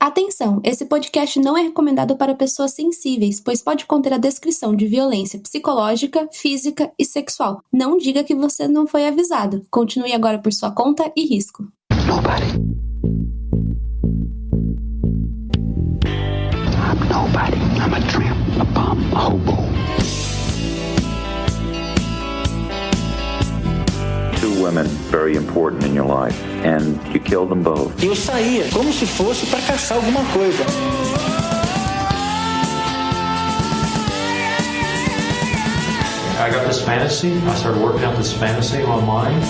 Atenção, esse podcast não é recomendado para pessoas sensíveis, pois pode conter a descrição de violência psicológica, física e sexual. Não diga que você não foi avisado. Continue agora por sua conta e risco. Nobody. I'm nobody. I'm a tramp, a bum, a hobo. Two women very important in your life, and you killed them both. Eu saía como se fosse para caçar alguma coisa. I got this fantasy. I started working out this fantasy online.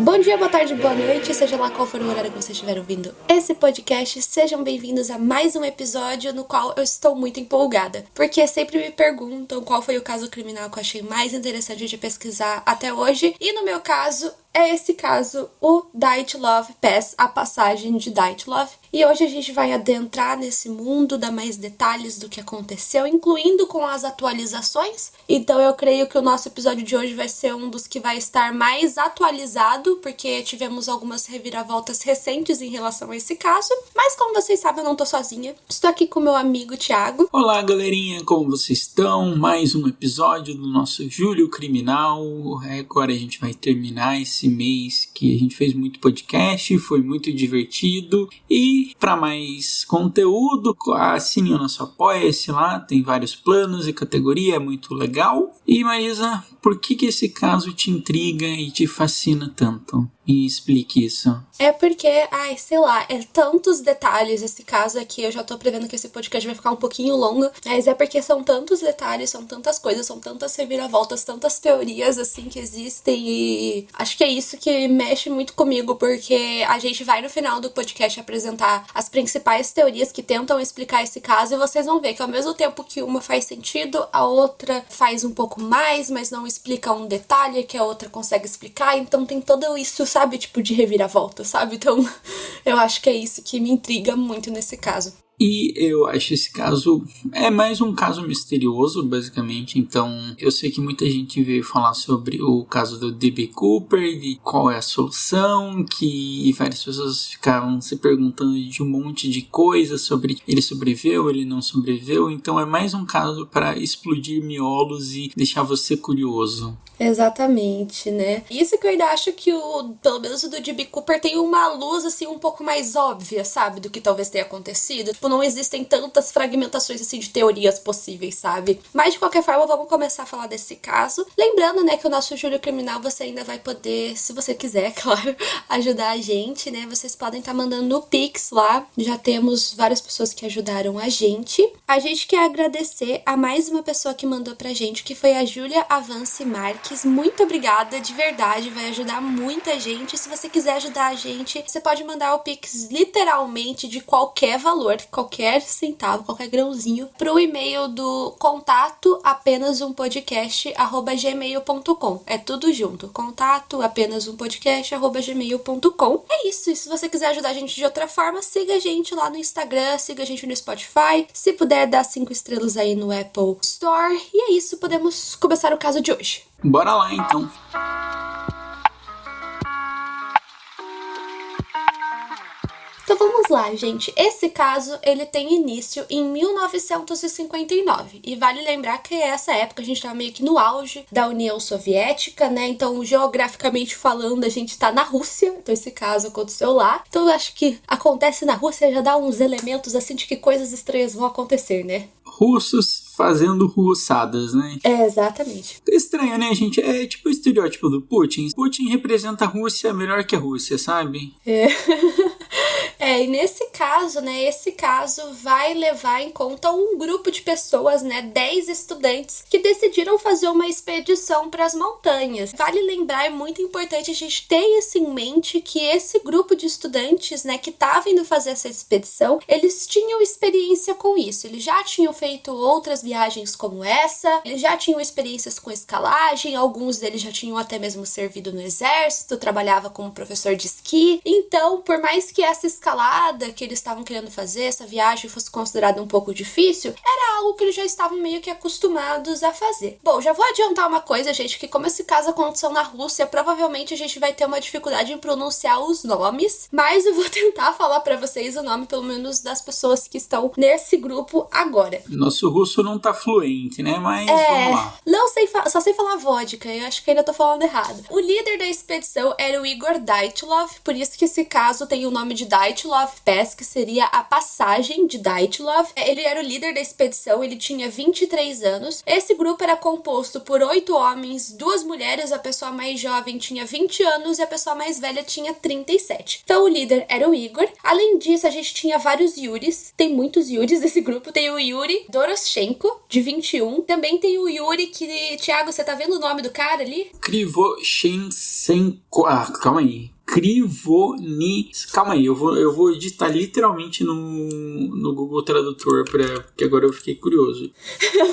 Bom dia, boa tarde, boa noite, seja lá qual for o horário que vocês estiver ouvindo esse podcast, sejam bem-vindos a mais um episódio no qual eu estou muito empolgada, porque sempre me perguntam qual foi o caso criminal que eu achei mais interessante de pesquisar até hoje, e no meu caso, é esse caso, o Dyatlov Pass, a passagem de Dyatlov. E hoje a gente vai adentrar nesse mundo, dar mais detalhes do que aconteceu, incluindo com as atualizações. Então eu creio que o nosso episódio de hoje vai ser um dos que vai estar mais atualizado, porque tivemos algumas reviravoltas recentes em relação a esse caso. Mas como vocês sabem, eu não tô sozinha. Estou aqui com meu amigo Thiago. Olá, galerinha, como vocês estão? Mais um episódio do nosso Júlio Criminal. Agora a gente vai terminar esse mês que a gente fez muito podcast, foi muito divertido. E para mais conteúdo, assine o nosso Apoia-se lá, tem vários planos e categoria, é muito legal. E Marisa, por que esse caso te intriga e te fascina tanto? Me explique isso. É porque, sei lá, é tantos detalhes esse caso aqui, eu já tô prevendo que esse podcast vai ficar um pouquinho longo, mas é porque são tantos detalhes, são tantas coisas, são tantas reviravoltas, tantas teorias, assim, que existem, e acho que é isso que mexe muito comigo, porque a gente vai no final do podcast apresentar as principais teorias que tentam explicar esse caso, e vocês vão ver que ao mesmo tempo que uma faz sentido, a outra faz um pouco mais, mas não explica um detalhe que a outra consegue explicar, então tem todo isso, sabe, tipo de reviravolta, sabe? Então eu acho que é isso que me intriga muito nesse caso. E eu acho esse caso é mais um caso misterioso, basicamente. Então, eu sei que muita gente veio falar sobre o caso do D.B. Cooper, de qual é a solução, que várias pessoas ficavam se perguntando de um monte de coisas sobre ele sobreviveu, ele não sobreviveu. Então, é mais um caso para explodir miolos e deixar você curioso. Exatamente, né? Isso que eu ainda acho que pelo menos o do D.B. Cooper tem uma luz, assim, um pouco mais óbvia, sabe? Do que talvez tenha acontecido. Tipo, não existem tantas fragmentações, assim, de teorias possíveis, sabe? Mas, de qualquer forma, vamos começar a falar desse caso. Lembrando, né, que o nosso Júlio Criminal você ainda vai poder, se você quiser, claro, ajudar a gente, né? Vocês podem estar mandando no Pix lá. Já temos várias pessoas que ajudaram a gente. A gente quer agradecer a mais uma pessoa que mandou pra gente, que foi a Júlia Avance Marques. Muito obrigada, de verdade, vai ajudar muita gente. Se você quiser ajudar a gente, você pode mandar o Pix literalmente de qualquer valor, qualquer centavo, qualquer grãozinho, pro e-mail do contato apenas-um-podcast@gmail.com. É tudo junto, contato apenas-um-podcast@gmail.com. É isso, e se você quiser ajudar a gente de outra forma, siga a gente lá no Instagram, siga a gente no Spotify, se puder dar 5 estrelas aí no Apple Store. E é isso, podemos começar o caso de hoje. Bora lá, então. Então vamos lá, gente. Esse caso, ele tem início em 1959. E vale lembrar que essa época a gente estava meio que no auge da União Soviética, né? Então, geograficamente falando, a gente tá na Rússia. Então, esse caso aconteceu lá. Então, eu acho que acontece na Rússia já dá uns elementos, assim, de que coisas estranhas vão acontecer, né? Russos fazendo russadas, né? É, exatamente. Estranho, né, gente? É tipo o estereótipo do Putin. Putin representa a Rússia melhor que a Rússia, sabe? É. E nesse caso, né, esse caso vai levar em conta um grupo de pessoas, né, 10 estudantes que decidiram fazer uma expedição para as montanhas. Vale lembrar, é muito importante a gente ter isso em mente, que esse grupo de estudantes, né, que estava indo fazer essa expedição, eles tinham experiência com isso, eles já tinham feito outras viagens como essa, eles já tinham experiências com escalagem, alguns deles já tinham até mesmo servido no exército, trabalhava como professor de esqui. Então, por mais que essa escalada que eles estavam querendo fazer, essa viagem fosse considerada um pouco difícil, era algo que eles já estavam meio que acostumados a fazer. Bom, já vou adiantar uma coisa, gente, que como esse caso aconteceu na Rússia, provavelmente a gente vai ter uma dificuldade em pronunciar os nomes, mas eu vou tentar falar pra vocês o nome, pelo menos, das pessoas que estão nesse grupo agora. Nosso russo não tá fluente, né? Mas vamos lá. Não sei, só sei falar vodka, eu acho que ainda tô falando errado. O líder da expedição era o Igor Dyatlov, por isso que esse caso tem o nome de Dyatlov Pass, que seria a passagem de Dyatlov. Ele era o líder da expedição, ele tinha 23 anos. Esse grupo era composto por 8 homens, 2 mulheres, a pessoa mais jovem tinha 20 anos e a pessoa mais velha tinha 37. Então o líder era o Igor. Além disso, a gente tinha vários Yuris, tem muitos Yuris nesse grupo. Tem o Yuri Doroshenko, de 21. Também tem o Yuri que... Thiago, você tá vendo o nome do cara ali? Krivoshenko. Calma aí. Calma aí, eu vou editar literalmente no Google Tradutor, porque agora eu fiquei curioso.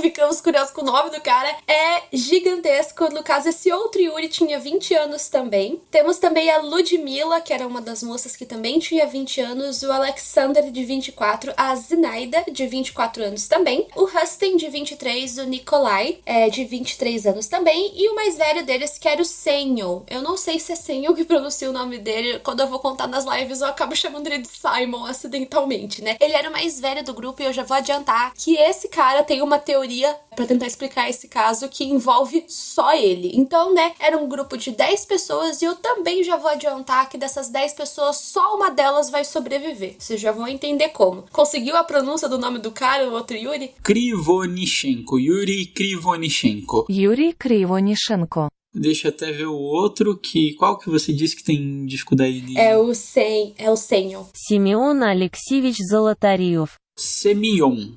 Ficamos curiosos com o nome do cara. É gigantesco. No caso, esse outro Yuri tinha 20 anos também. Temos também a Ludmila, que era uma das moças que também tinha 20 anos. O Alexander, de 24. A Zinaida, de 24 anos também. O Rustin, de 23. O Nikolai, de 23 anos também. E o mais velho deles, que era o Senyo. Eu não sei se é Senyo que pronuncia o nome dele. Quando eu vou contar nas lives, eu acabo chamando ele de Simon acidentalmente, né? Ele era o mais velho do grupo e eu já vou adiantar que esse cara tem uma teoria pra tentar explicar esse caso que envolve só ele. Então, né, era um grupo de 10 pessoas e eu também já vou adiantar que dessas 10 pessoas, só uma delas vai sobreviver. Vocês já vão entender como. Conseguiu a pronúncia do nome do cara, o outro Yuri? Krivonishenko. Yuri Krivonishenko. Yuri Krivonishenko. Deixa eu até ver o outro, qual que você disse que tem dificuldade de... É o Senyo. Simeon Alexeyevich Zolotaryov. Semyon.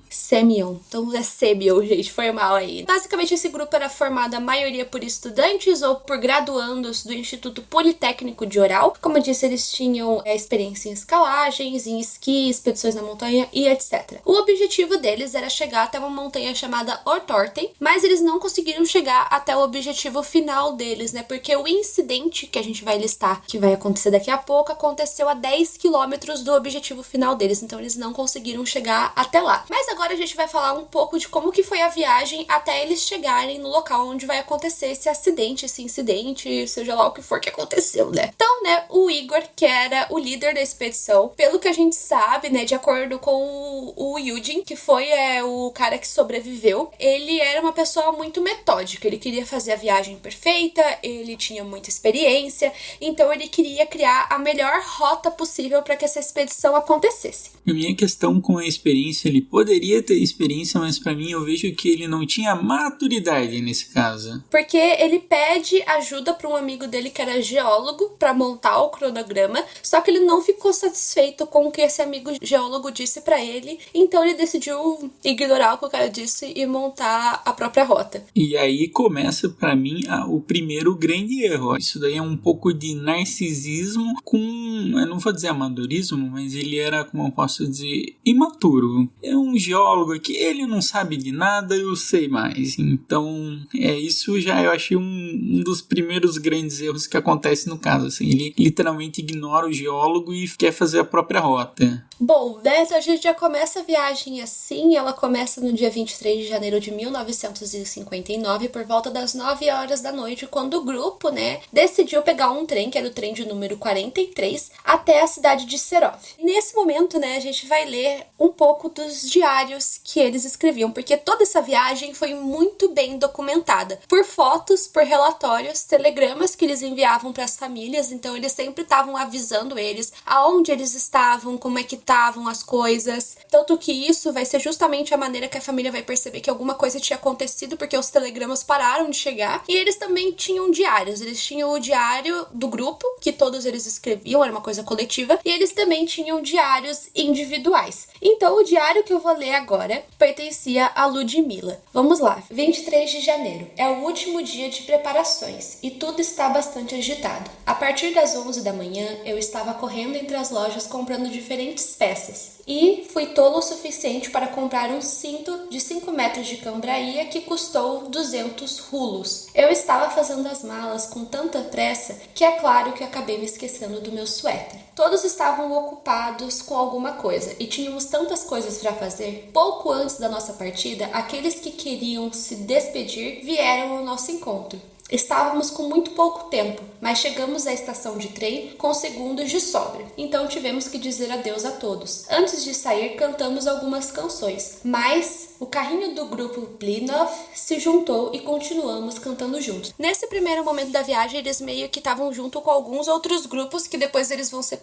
Então é Semyon, gente, foi mal aí. Basicamente esse grupo era formado a maioria por estudantes ou por graduandos do Instituto Politécnico de Oral. Como eu disse, eles tinham experiência em escalagens, em esqui, expedições na montanha e etc. O objetivo deles era chegar até uma montanha chamada Ortorten, mas eles não conseguiram chegar até o objetivo final deles, né? Porque o incidente que a gente vai listar, que vai acontecer daqui a pouco, aconteceu a 10 quilômetros do objetivo final deles, então eles não conseguiram chegar até lá. Mas agora a gente vai falar um pouco de como que foi a viagem até eles chegarem no local onde vai acontecer esse incidente, seja lá o que for que aconteceu, né? Então, né, o Igor, que era o líder da expedição, pelo que a gente sabe, né, de acordo com o Yudin, que foi o cara que sobreviveu, ele era uma pessoa muito metódica, ele queria fazer a viagem perfeita, ele tinha muita experiência, então ele queria criar a melhor rota possível para que essa expedição acontecesse. A minha questão com a experiência, ele poderia ter experiência, mas pra mim eu vejo que ele não tinha maturidade nesse caso. Porque ele pede ajuda pra um amigo dele que era geólogo pra montar o cronograma, só que ele não ficou satisfeito com o que esse amigo geólogo disse pra ele, então ele decidiu ignorar o que o cara disse e montar a própria rota. E aí começa pra mim o primeiro grande erro. Isso daí é um pouco de narcisismo com, eu não vou dizer amadorismo, mas ele era, como eu posso dizer, imaturo. É um geólogo aqui, ele não sabe de nada, eu sei mais. Então, isso já eu achei um dos primeiros grandes erros que acontece no caso. Assim, ele literalmente ignora o geólogo e quer fazer a própria rota. Bom, né, a gente já começa a viagem assim, ela começa no dia 23 de janeiro de 1959, por volta das 9 horas da noite, quando o grupo, né, decidiu pegar um trem, que era o trem de número 43, até a cidade de Serov. Nesse momento, né, a gente vai ler um pouco dos diários que eles escreviam, porque toda essa viagem foi muito bem documentada, por fotos, por relatórios, telegramas que eles enviavam para as famílias, então eles sempre estavam avisando eles aonde eles estavam, como é que estavam as coisas, tanto que isso vai ser justamente a maneira que a família vai perceber que alguma coisa tinha acontecido, porque os telegramas pararam de chegar, e eles também tinham diários, eles tinham o diário do grupo, que todos eles escreviam, era uma coisa coletiva, e eles também tinham diários individuais. Então o diário que eu vou ler agora pertencia a Ludmila. Vamos lá. 23 de janeiro. É o último dia de preparações e tudo está bastante agitado. A partir das 11 da manhã, eu estava correndo entre as lojas comprando diferentes peças. E fui tolo o suficiente para comprar um cinto de 5 metros de cambraia que custou 200 rulos. Eu estava fazendo as malas com tanta pressa que é claro que acabei me esquecendo do meu suéter. Todos estavam ocupados com alguma coisa e tínhamos tantas coisas para fazer. Pouco antes da nossa partida, aqueles que queriam se despedir vieram ao nosso encontro. Estávamos com muito pouco tempo, mas chegamos à estação de trem com segundos de sobra, então tivemos que dizer adeus a todos. Antes de sair, cantamos algumas canções, mas o carrinho do grupo Blinov se juntou e continuamos cantando juntos. Nesse primeiro momento da viagem, eles meio que estavam junto com alguns outros grupos que depois eles vão se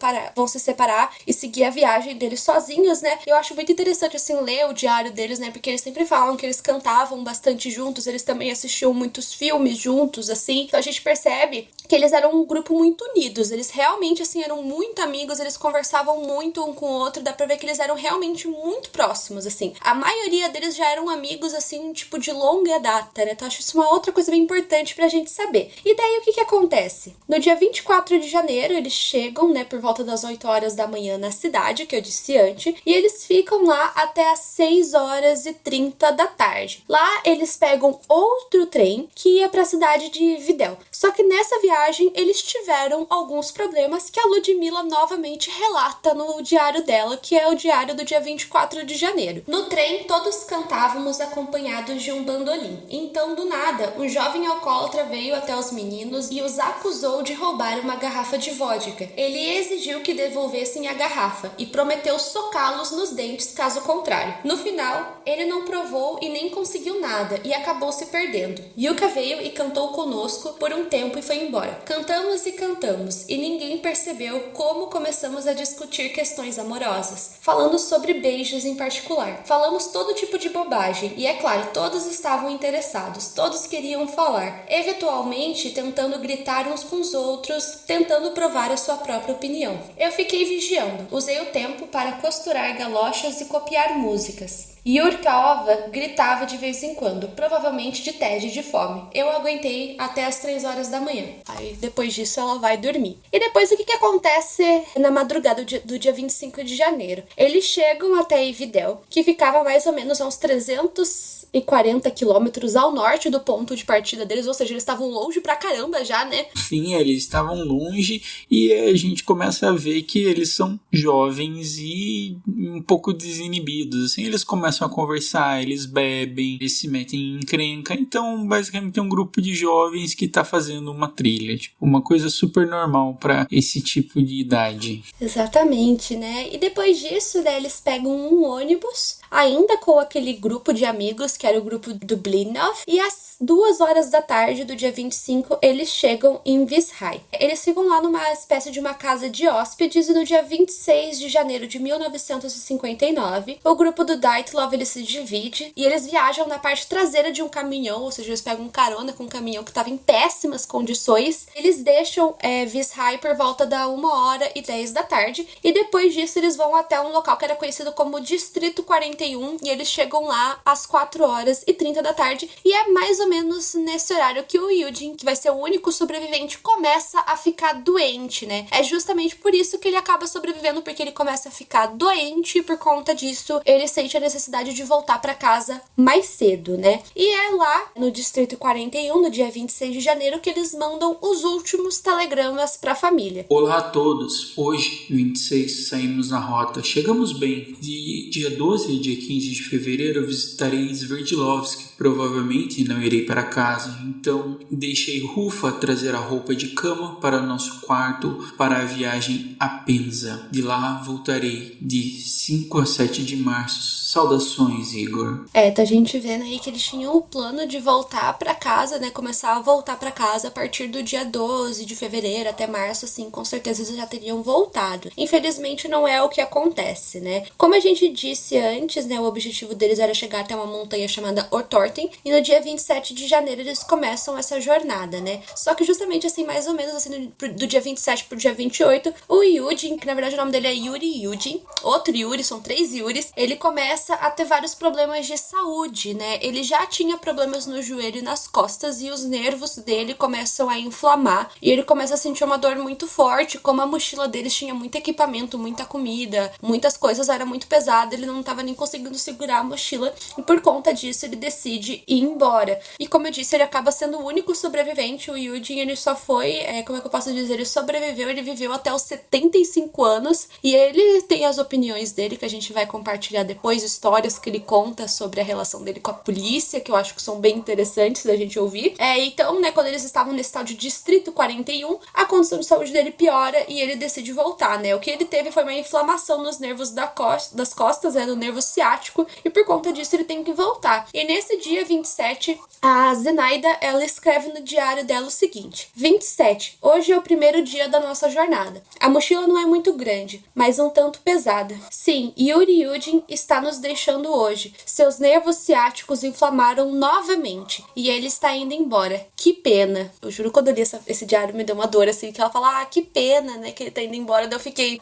separar e seguir a viagem deles sozinhos, né? Eu acho muito interessante, assim, ler o diário deles, né? Porque eles sempre falam que eles cantavam bastante juntos, eles também assistiam muitos filmes juntos, assim. Então a gente percebe que eles eram um grupo muito unidos, eles realmente, assim, eram muito amigos, eles conversavam muito um com o outro, dá pra ver que eles eram realmente muito próximos, assim. A maioria deles já eram amigos, assim, tipo, de longa data, né? Então acho isso uma outra coisa bem importante pra gente saber. E daí o que acontece? No dia 24 de janeiro, eles chegam, né, por volta das 8 horas da manhã na cidade, que eu disse antes, e eles ficam lá até as 6 horas e 30 da tarde. Lá eles pegam outro trem que ia pra cidade de Videl. Só que nessa viagem eles tiveram alguns problemas que a Ludmila novamente relata no diário dela, que é o diário do dia 24 de janeiro. No trem, todos cantávamos acompanhados de um bandolim. Então, do nada, um jovem alcoólatra veio até os meninos e os acusou de roubar uma garrafa de vodka. Ele exigiu que devolvessem a garrafa e prometeu socá-los nos dentes caso contrário. No final, ele não provou e nem conseguiu nada e acabou se perdendo. Yuka veio e cantou conosco por um tempo e foi embora. Cantamos e cantamos e ninguém percebeu como começamos a discutir questões amorosas, falando sobre beijos em particular. Falamos todo tipo de bobagem e, é claro, todos estavam interessados, todos queriam falar, eventualmente tentando gritar uns com os outros, tentando provar a sua própria opinião. Eu fiquei vigiando, usei o tempo para costurar galochas e copiar músicas. Yurkaova gritava de vez em quando, provavelmente de tédio e de fome. Eu aguentei até as 3 horas da manhã. Aí depois disso ela vai dormir. E depois o que acontece na madrugada do dia 25 de janeiro? Eles chegam até Evidel, que ficava mais ou menos a uns 340 quilômetros ao norte do ponto de partida deles, ou seja, eles estavam longe pra caramba já, né? Sim, eles estavam longe e a gente começa a ver que eles são jovens e um pouco desinibidos, assim, eles começam a conversar, eles bebem, eles se metem em encrenca, então basicamente é um grupo de jovens que tá fazendo uma trilha, tipo, uma coisa super normal pra esse tipo de idade. Exatamente, né? E depois disso, né, eles pegam um ônibus, ainda com aquele grupo de amigos, que era o grupo do Blinov, e às 2 horas da tarde do dia 25, eles chegam em Vishai. Eles ficam lá numa espécie de uma casa de hóspedes e no dia 26 de janeiro de 1959, o grupo do Dyatlov, ele se divide e eles viajam na parte traseira de um caminhão, ou seja, eles pegam carona com um caminhão que estava em péssimas condições. Eles deixam Vishai por volta da 1h10 da tarde e depois disso eles vão até um local que era conhecido como Distrito 41 e eles chegam lá às 4h30 da tarde e é mais ou menos nesse horário que o Eugene, que vai ser o único sobrevivente, começa a ficar doente, né? É justamente por isso que ele acaba sobrevivendo, porque ele começa a ficar doente e por conta disso ele sente a necessidade de voltar para casa mais cedo, né? E é lá no Distrito 41, no dia 26 de janeiro, que eles mandam os últimos telegramas para a família. Olá a todos, hoje, 26, saímos na rota. Chegamos bem. De dia 12 e dia 15 de fevereiro eu visitarei Sverdlovsk. Provavelmente não irei voltarei para casa. Então deixei Rufa trazer a roupa de cama para nosso quarto para a viagem a Penza. De lá voltarei de 5 a 7 de março. Saudações, Igor. Tá a gente vendo aí que eles tinham o plano de voltar pra casa, né? Começar a voltar pra casa a partir do dia 12 de fevereiro até março, assim, com certeza eles já teriam voltado. Infelizmente não é o que acontece, né? Como a gente disse antes, né? O objetivo deles era chegar até uma montanha chamada Ortorten, e no dia 27 de janeiro eles começam essa jornada, né? Só que justamente assim, mais ou menos assim, do dia 27 pro dia 28, o Yujin, que na verdade o nome dele é Yuri Yujin, outro Yuri, são 3 Yuris, ele começa a ter vários problemas de saúde, né? Ele já tinha problemas no joelho e nas costas e os nervos dele começam a inflamar e ele começa a sentir uma dor muito forte, como a mochila deles tinha muito equipamento, muita comida, muitas coisas, era muito pesada, ele não tava nem conseguindo segurar a mochila e por conta disso ele decide ir embora. E como eu disse, ele acaba sendo o único sobrevivente, o Yujin, ele só foi, como é que eu posso dizer, ele sobreviveu, ele viveu até os 75 anos e ele tem as opiniões dele que a gente vai compartilhar depois, histórias que ele conta sobre a relação dele com a polícia, que eu acho que são bem interessantes da gente ouvir. Então, né, quando eles estavam nesse tal de Distrito 41, a condição de saúde dele piora e ele decide voltar, né? O que ele teve foi uma inflamação nos nervos das costas, né, no nervo ciático, e por conta disso ele tem que voltar. E nesse dia 27, a Zenaida, ela escreve no diário dela o seguinte: 27, hoje é o primeiro dia da nossa jornada. A mochila não é muito grande, mas um tanto pesada. Sim, Yuri Yujin está nos deixando hoje. Seus nervos ciáticos inflamaram novamente e ele está indo embora. Que pena. Eu juro, quando eu li esse diário me deu uma dor assim, que ela fala, que pena, né, que ele tá indo embora. Daí eu fiquei,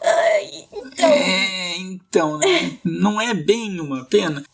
então, né? Não é bem uma pena.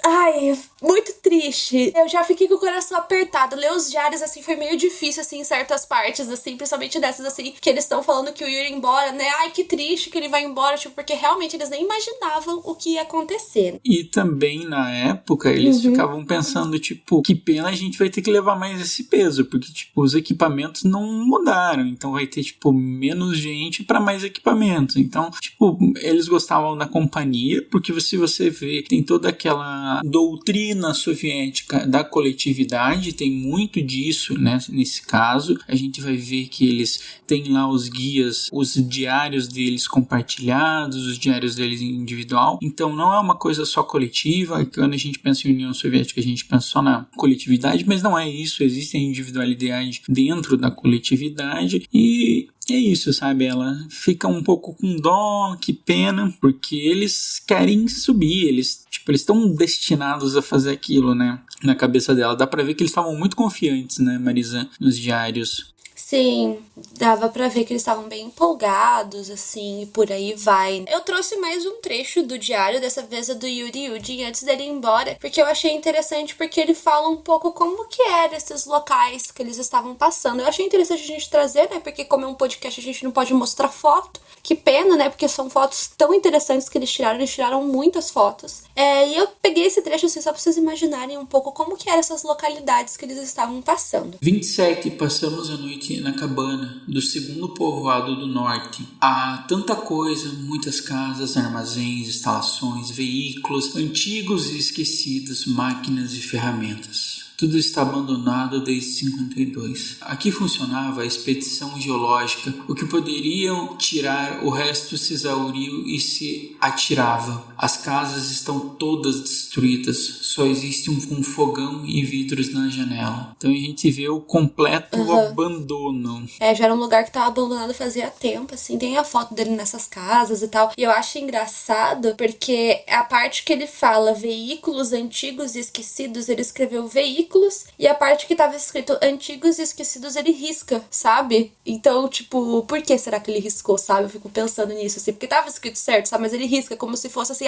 Muito triste. Eu já fiquei com o coração apertado. Ler os diários, assim, foi meio difícil, assim, em certas partes, assim, principalmente dessas, assim, que eles estão falando que o Yuri ia embora, né? Que triste que ele vai embora, tipo, porque realmente eles nem imaginavam o que ia acontecer. E também, na época, eles ficavam pensando, tipo, que pena a gente vai ter que levar mais esse peso, porque, tipo, os equipamentos não mudaram, então vai ter, tipo, menos gente pra mais equipamentos. Então, tipo, eles gostavam da companhia, porque se você vê, tem toda aquela doutrina soviética da coletividade, tem muito disso, né? Nesse caso, a gente vai ver que eles têm lá os guias, os diários deles compartilhados, os diários deles individual, então não é uma coisa só coletiva. Quando a gente pensa em União Soviética, a gente pensa só na coletividade, mas não é isso, existe a individualidade dentro da coletividade e é isso, sabe? Ela fica um pouco com dó, que pena, porque eles querem subir, eles estão destinados a fazer aquilo, né? Na cabeça dela. Dá pra ver que eles estavam muito confiantes, né, Marisa, nos diários. Sim, dava pra ver que eles estavam bem empolgados, assim, e por aí vai. Eu trouxe mais um trecho do diário, dessa vez do Yuri Yujin, antes dele ir embora, porque eu achei interessante, porque ele fala um pouco como que eram esses locais que eles estavam passando. Eu achei interessante a gente trazer, né, porque como é um podcast a gente não pode mostrar foto. Que pena, né, porque são fotos tão interessantes que eles tiraram muitas fotos. E eu peguei esse trecho, assim, só pra vocês imaginarem um pouco como que eram essas localidades que eles estavam passando. 27, passamos a noite na cabana do segundo povoado do norte. Há tanta coisa, muitas casas, armazéns, instalações, veículos, antigos e esquecidos, máquinas e ferramentas. Tudo está abandonado desde 52. Aqui funcionava a expedição geológica. O que poderiam tirar, o resto se exauriu e se atirava. As casas estão todas destruídas. Só existe um fogão e vidros na janela. Então a gente vê o completo abandono. Já era um lugar que estava abandonado fazia tempo, assim. Tem a foto dele nessas casas e tal. E eu acho engraçado porque a parte que ele fala veículos antigos e esquecidos, ele escreveu veículos, e a parte que tava escrito antigos e esquecidos ele risca, sabe? Então, tipo, por que será que ele riscou, sabe? Eu fico pensando nisso, assim, porque tava escrito certo, sabe? Mas ele risca como se fosse assim,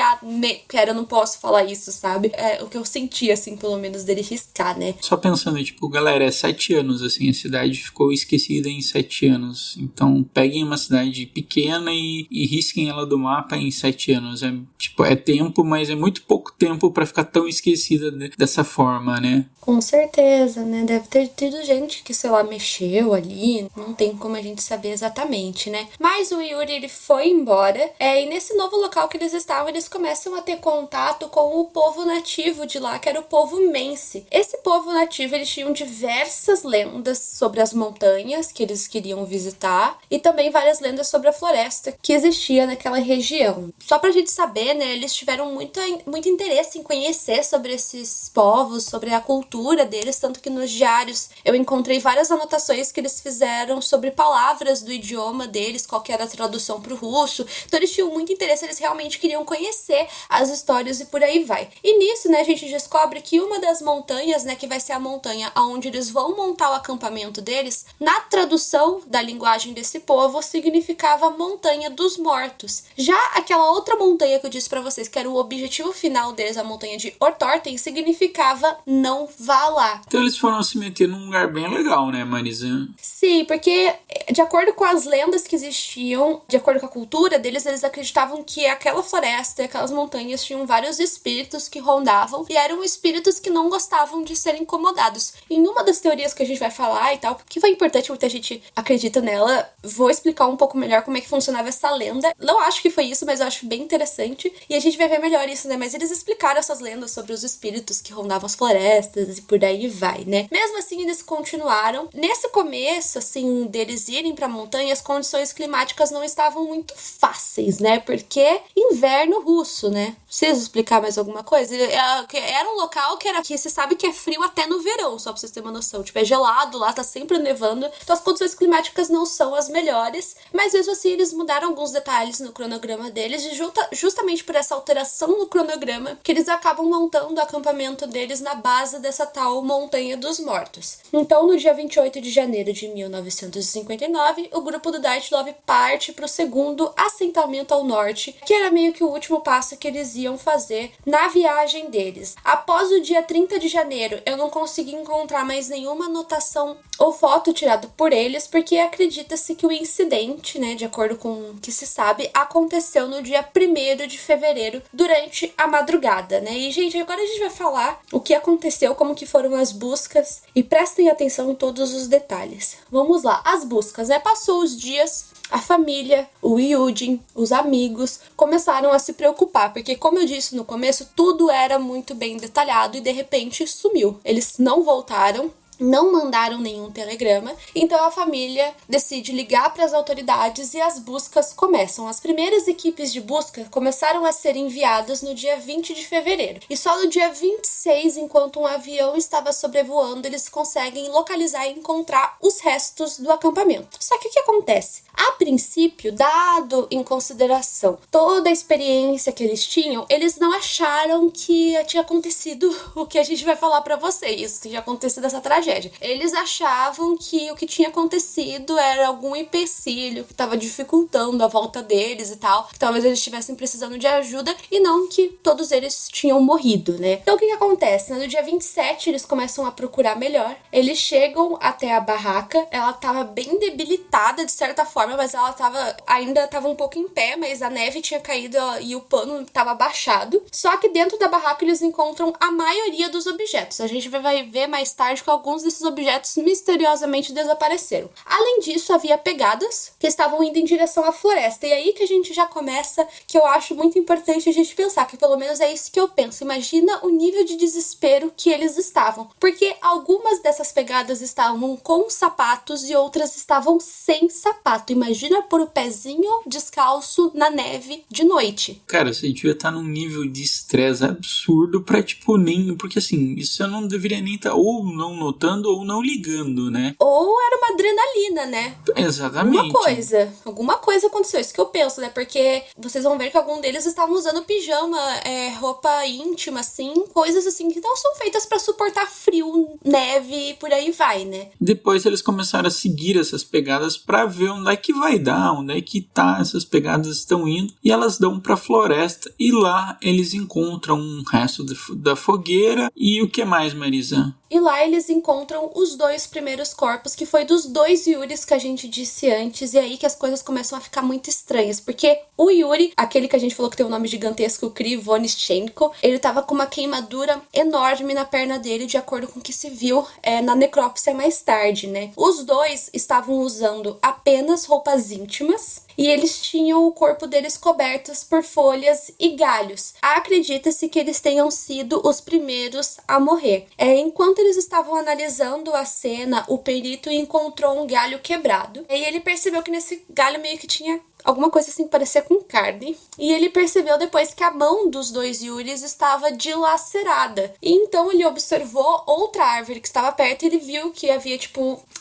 eu não posso falar isso, sabe? É o que eu senti, assim, pelo menos dele riscar, né? Só pensando, tipo, galera, 7 anos, assim, a cidade ficou esquecida em 7 anos. Então, peguem uma cidade pequena e risquem ela do mapa em 7 anos. É tempo, mas é muito pouco tempo pra ficar tão esquecida dessa forma, né? Com Com certeza, né? Deve ter tido gente que, sei lá, mexeu ali. Não tem como a gente saber exatamente, né? Mas o Yuri, ele foi embora. E nesse novo local que eles estavam, eles começam a ter contato com o povo nativo de lá, que era o povo Mense. Esse povo nativo, eles tinham diversas lendas sobre as montanhas que eles queriam visitar. E também várias lendas sobre a floresta que existia naquela região. Só pra gente saber, né? Eles tiveram muito interesse em conhecer sobre esses povos, sobre a cultura deles, tanto que nos diários eu encontrei várias anotações que eles fizeram sobre palavras do idioma deles, qual que era a tradução pro russo. Então eles tinham muito interesse, eles realmente queriam conhecer as histórias e por aí vai. E nisso, né, a gente descobre que uma das montanhas, né, que vai ser a montanha onde eles vão montar o acampamento deles, na tradução da linguagem desse povo, significava Montanha dos Mortos. Já aquela outra montanha que eu disse pra vocês, que era o objetivo final deles, a montanha de Ortorten, significava não vá lá. Então eles foram se meter num lugar bem legal, né, Marisa? Sim, porque de acordo com as lendas que existiam, de acordo com a cultura deles, eles acreditavam que aquela floresta e aquelas montanhas tinham vários espíritos que rondavam e eram espíritos que não gostavam de ser incomodados. Em uma das teorias que a gente vai falar e tal, que foi importante, muita gente acredita nela, vou explicar um pouco melhor como é que funcionava essa lenda. Não acho que foi isso, mas eu acho bem interessante e a gente vai ver melhor isso, né? Mas eles explicaram essas lendas sobre os espíritos que rondavam as florestas e por aí vai, né? Mesmo assim, eles continuaram. Nesse começo, assim, deles irem pra montanha, as condições climáticas não estavam muito fáceis, né? Porque inverno russo, né? Preciso explicar mais alguma coisa? Era um local que se sabe que é frio até no verão, só pra vocês terem uma noção. Tipo, é gelado lá, tá sempre nevando. Então as condições climáticas não são as melhores, mas mesmo assim eles mudaram alguns detalhes no cronograma deles e justamente por essa alteração no cronograma que eles acabam montando o acampamento deles na base dessa tal Montanha dos Mortos. Então, no dia 28 de janeiro de 1959, o grupo do Dyatlov parte para o segundo assentamento ao norte, que era meio que o último passo que eles iam fazer na viagem deles. Após o dia 30 de janeiro, eu não consegui encontrar mais nenhuma anotação ou foto tirada por eles, porque acredita-se que o incidente, né, de acordo com o que se sabe, aconteceu no dia 1º de fevereiro, durante a madrugada, né? E, gente, agora a gente vai falar o que aconteceu, como que foram as buscas, e prestem atenção em todos os detalhes. Vamos lá, as buscas, né? Passou os dias, a família, o Yudin, os amigos começaram a se preocupar, porque, como eu disse no começo, tudo era muito bem detalhado e de repente sumiu. Eles não voltaram, não mandaram nenhum telegrama, então a família decide ligar para as autoridades e as buscas começam. As primeiras equipes de busca começaram a ser enviadas no dia 20 de fevereiro, e só no dia 26, enquanto um avião estava sobrevoando, eles conseguem localizar e encontrar os restos do acampamento. Só que o que acontece? A princípio, dado em consideração toda a experiência que eles tinham, eles não acharam que tinha acontecido o que a gente vai falar para vocês, que tinha acontecido essa tragédia. Eles achavam que o que tinha acontecido era algum empecilho que estava dificultando a volta deles e tal, que talvez eles estivessem precisando de ajuda e não que todos eles tinham morrido, né? Então o que acontece? No dia 27 eles começam a procurar melhor, eles chegam até a barraca, ela estava bem debilitada de certa forma, mas ela ainda estava um pouco em pé, mas a neve tinha caído e o pano estava baixado. Só que dentro da barraca eles encontram a maioria dos objetos. A gente vai ver mais tarde que alguns desses objetos misteriosamente desapareceram. Além disso, havia pegadas que estavam indo em direção à floresta. E aí que a gente já começa, que eu acho muito importante a gente pensar, que pelo menos é isso que eu penso. Imagina o nível de desespero que eles estavam. Porque algumas dessas pegadas estavam com sapatos e outras estavam sem sapato. Imagina pôr o pezinho descalço na neve de noite. Cara, você devia estar num nível de estresse absurdo pra, tipo, nem... Porque, assim, isso eu não deveria nem estar ou não notando ou não ligando, né? Ou era uma adrenalina, né? Exatamente. Alguma coisa aconteceu, isso que eu penso, né? Porque vocês vão ver que algum deles estavam usando pijama, roupa íntima, assim, coisas assim que não são feitas pra suportar frio, neve e por aí vai, né? Depois eles começaram a seguir essas pegadas pra ver onde é que vai dar, onde é que tá, essas pegadas estão indo, e elas dão pra floresta, e lá eles encontram um resto da fogueira, e o que mais, Marisa? e lá eles encontram os 2 primeiros corpos, que foi dos 2 Yuris que a gente disse antes, e aí que as coisas começam a ficar muito estranhas, porque o Yuri, aquele que a gente falou que tem um nome gigantesco, o Krivonichenko, ele tava com uma queimadura enorme na perna dele, de acordo com o que se viu na necrópsia mais tarde, né? Os 2 estavam usando apenas roupas íntimas, e eles tinham o corpo deles cobertos por folhas e galhos. Acredita-se que eles tenham sido os primeiros a morrer. Enquanto eles estavam analisando a cena, o perito encontrou um galho quebrado. E ele percebeu que nesse galho meio que tinha alguma coisa assim que parecia com carne. E ele percebeu depois que a mão dos 2 Yuris estava dilacerada. E então ele observou outra árvore que estava perto e ele viu que havia,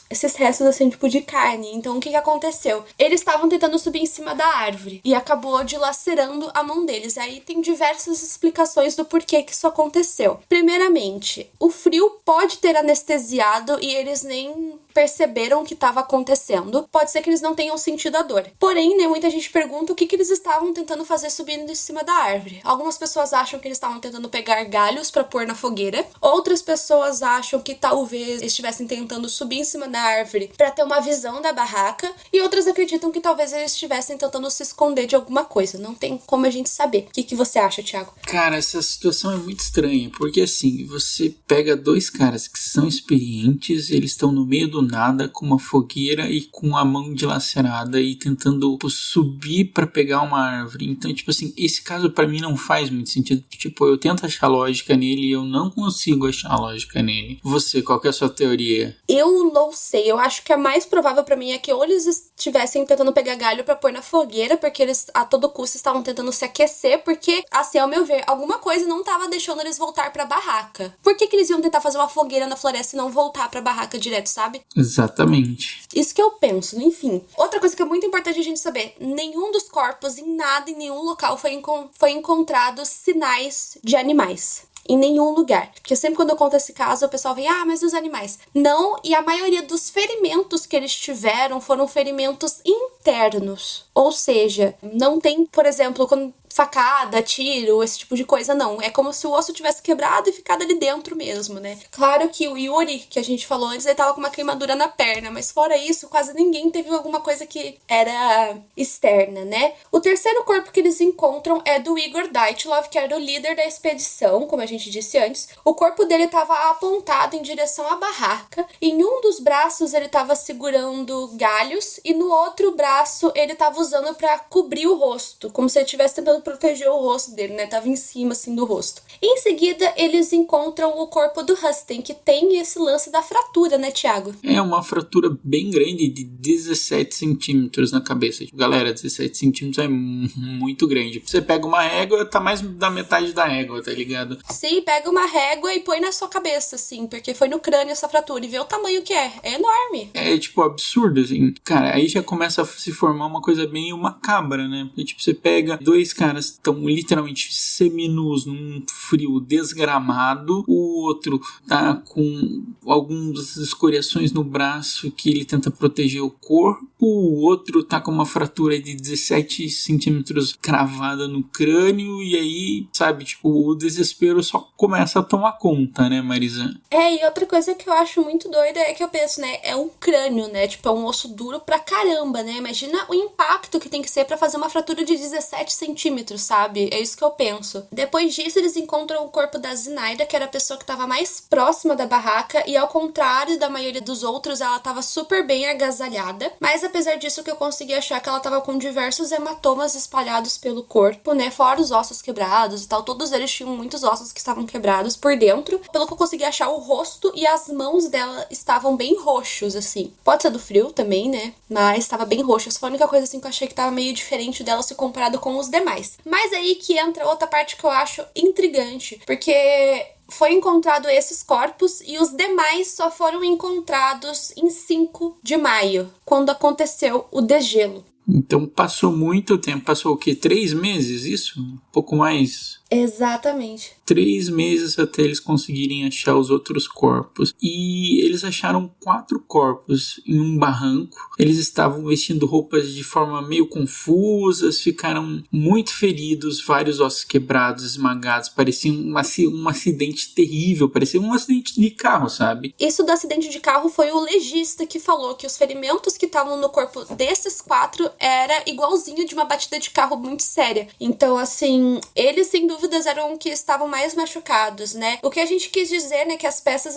esses restos assim, de carne. Então o que aconteceu? Eles estavam tentando subir em cima da árvore e acabou dilacerando a mão deles. Aí tem diversas explicações do porquê que isso aconteceu. Primeiramente, o frio pode ter anestesiado e eles nem perceberam o que estava acontecendo. Pode ser que eles não tenham sentido a dor. Porém, né, muita gente pergunta o que eles estavam tentando fazer subindo em cima da árvore. Algumas pessoas acham que eles estavam tentando pegar galhos para pôr na fogueira. Outras pessoas acham que talvez estivessem tentando subir em cima da árvore para ter uma visão da barraca. E outras acreditam que talvez eles estivessem tentando se esconder de alguma coisa. Não tem como a gente saber. O que você acha, Thiago? Cara, essa situação é muito estranha, porque assim, você pega 2 caras que são experientes, eles estão no meio do nada, com uma fogueira e com a mão dilacerada e tentando subir pra pegar uma árvore. Então, assim, esse caso pra mim não faz muito sentido. Eu tento achar lógica nele e eu não consigo achar lógica nele. Você, qual que é a sua teoria? Eu não sei. Eu acho que a mais provável pra mim é que ou eles estivessem tentando pegar galho pra pôr na fogueira, porque eles a todo custo estavam tentando se aquecer, porque, assim, ao meu ver, alguma coisa não tava deixando eles voltar pra barraca. Por que eles iam tentar fazer uma fogueira na floresta e não voltar pra barraca direto, sabe? Exatamente. Isso que eu penso, enfim. Outra coisa que é muito importante a gente saber, nenhum dos corpos, em nada, em nenhum local foi encontrado sinais de animais. Em nenhum lugar. Porque sempre quando eu conto esse caso, o pessoal vem, mas os animais. Não, e a maioria dos ferimentos que eles tiveram foram ferimentos internos. Ou seja, não tem, por exemplo, quando facada, tiro, esse tipo de coisa, não. É como se o osso tivesse quebrado e ficado ali dentro mesmo, né? Claro que o Yuri, que a gente falou antes, ele tava com uma queimadura na perna, mas fora isso, quase ninguém teve alguma coisa que era externa, né? O terceiro corpo que eles encontram é do Igor Dyatlov, que era o líder da expedição, como a gente disse antes. O corpo dele tava apontado em direção à barraca. Em um dos braços ele tava segurando galhos e no outro braço ele tava usando pra cobrir o rosto, como se ele estivesse tentando proteger o rosto dele, né? Tava em cima, assim, do rosto. Em seguida, eles encontram o corpo do Rustin, que tem esse lance da fratura, né, Thiago? É uma fratura bem grande de 17 centímetros na cabeça. Galera, 17 centímetros é muito grande. Você pega uma régua, tá mais da metade da régua, tá ligado? Sim, pega uma régua e põe na sua cabeça, assim, porque foi no crânio essa fratura, e vê o tamanho que é. É enorme. É, absurdo, assim. Cara, aí já começa a se formar uma coisa bem macabra, né? Porque, você pega 2 caras estão literalmente seminus num frio desgramado, o outro tá com algumas escoriações no braço que ele tenta proteger o corpo, o outro tá com uma fratura de 17 centímetros cravada no crânio, e aí, sabe, o desespero só começa a tomar conta, né, Marisa? E outra coisa que eu acho muito doida é que eu penso, né, é um crânio, né, é um osso duro pra caramba, né, imagina o impacto que tem que ser pra fazer uma fratura de 17 centímetros, sabe? É isso que eu penso. Depois disso, eles encontram o corpo da Zinaida, que era a pessoa que estava mais próxima da barraca, e ao contrário da maioria dos outros, ela estava super bem agasalhada, mas apesar disso, que eu consegui achar que ela estava com diversos hematomas espalhados pelo corpo, né? Fora os ossos quebrados e tal, todos eles tinham muitos ossos que estavam quebrados por dentro. Pelo que eu consegui achar, o rosto e as mãos dela estavam bem roxos, assim. Pode ser do frio também, né? Mas estava bem roxo. Essa foi a única coisa, assim, que eu achei que estava meio diferente dela se comparado com os demais. Mas aí que entra outra parte que eu acho intrigante, porque foi encontrado esses corpos e os demais só foram encontrados em 5 de maio, quando aconteceu o degelo. Então passou muito tempo, passou o quê? 3 meses, isso? Um pouco mais... Exatamente. 3 meses até eles conseguirem achar os outros corpos. E eles acharam 4 corpos em um barranco. Eles estavam vestindo roupas de forma meio confusas, ficaram muito feridos, vários ossos quebrados, esmagados. Parecia um acidente terrível, parecia um acidente de carro, sabe? Isso do acidente de carro foi o legista que falou que os ferimentos que estavam no corpo desses 4 era igualzinho de uma batida de carro muito séria. Então, assim, eles sem dúvidas eram que estavam mais machucados, né? O que a gente quis dizer, né, que as peças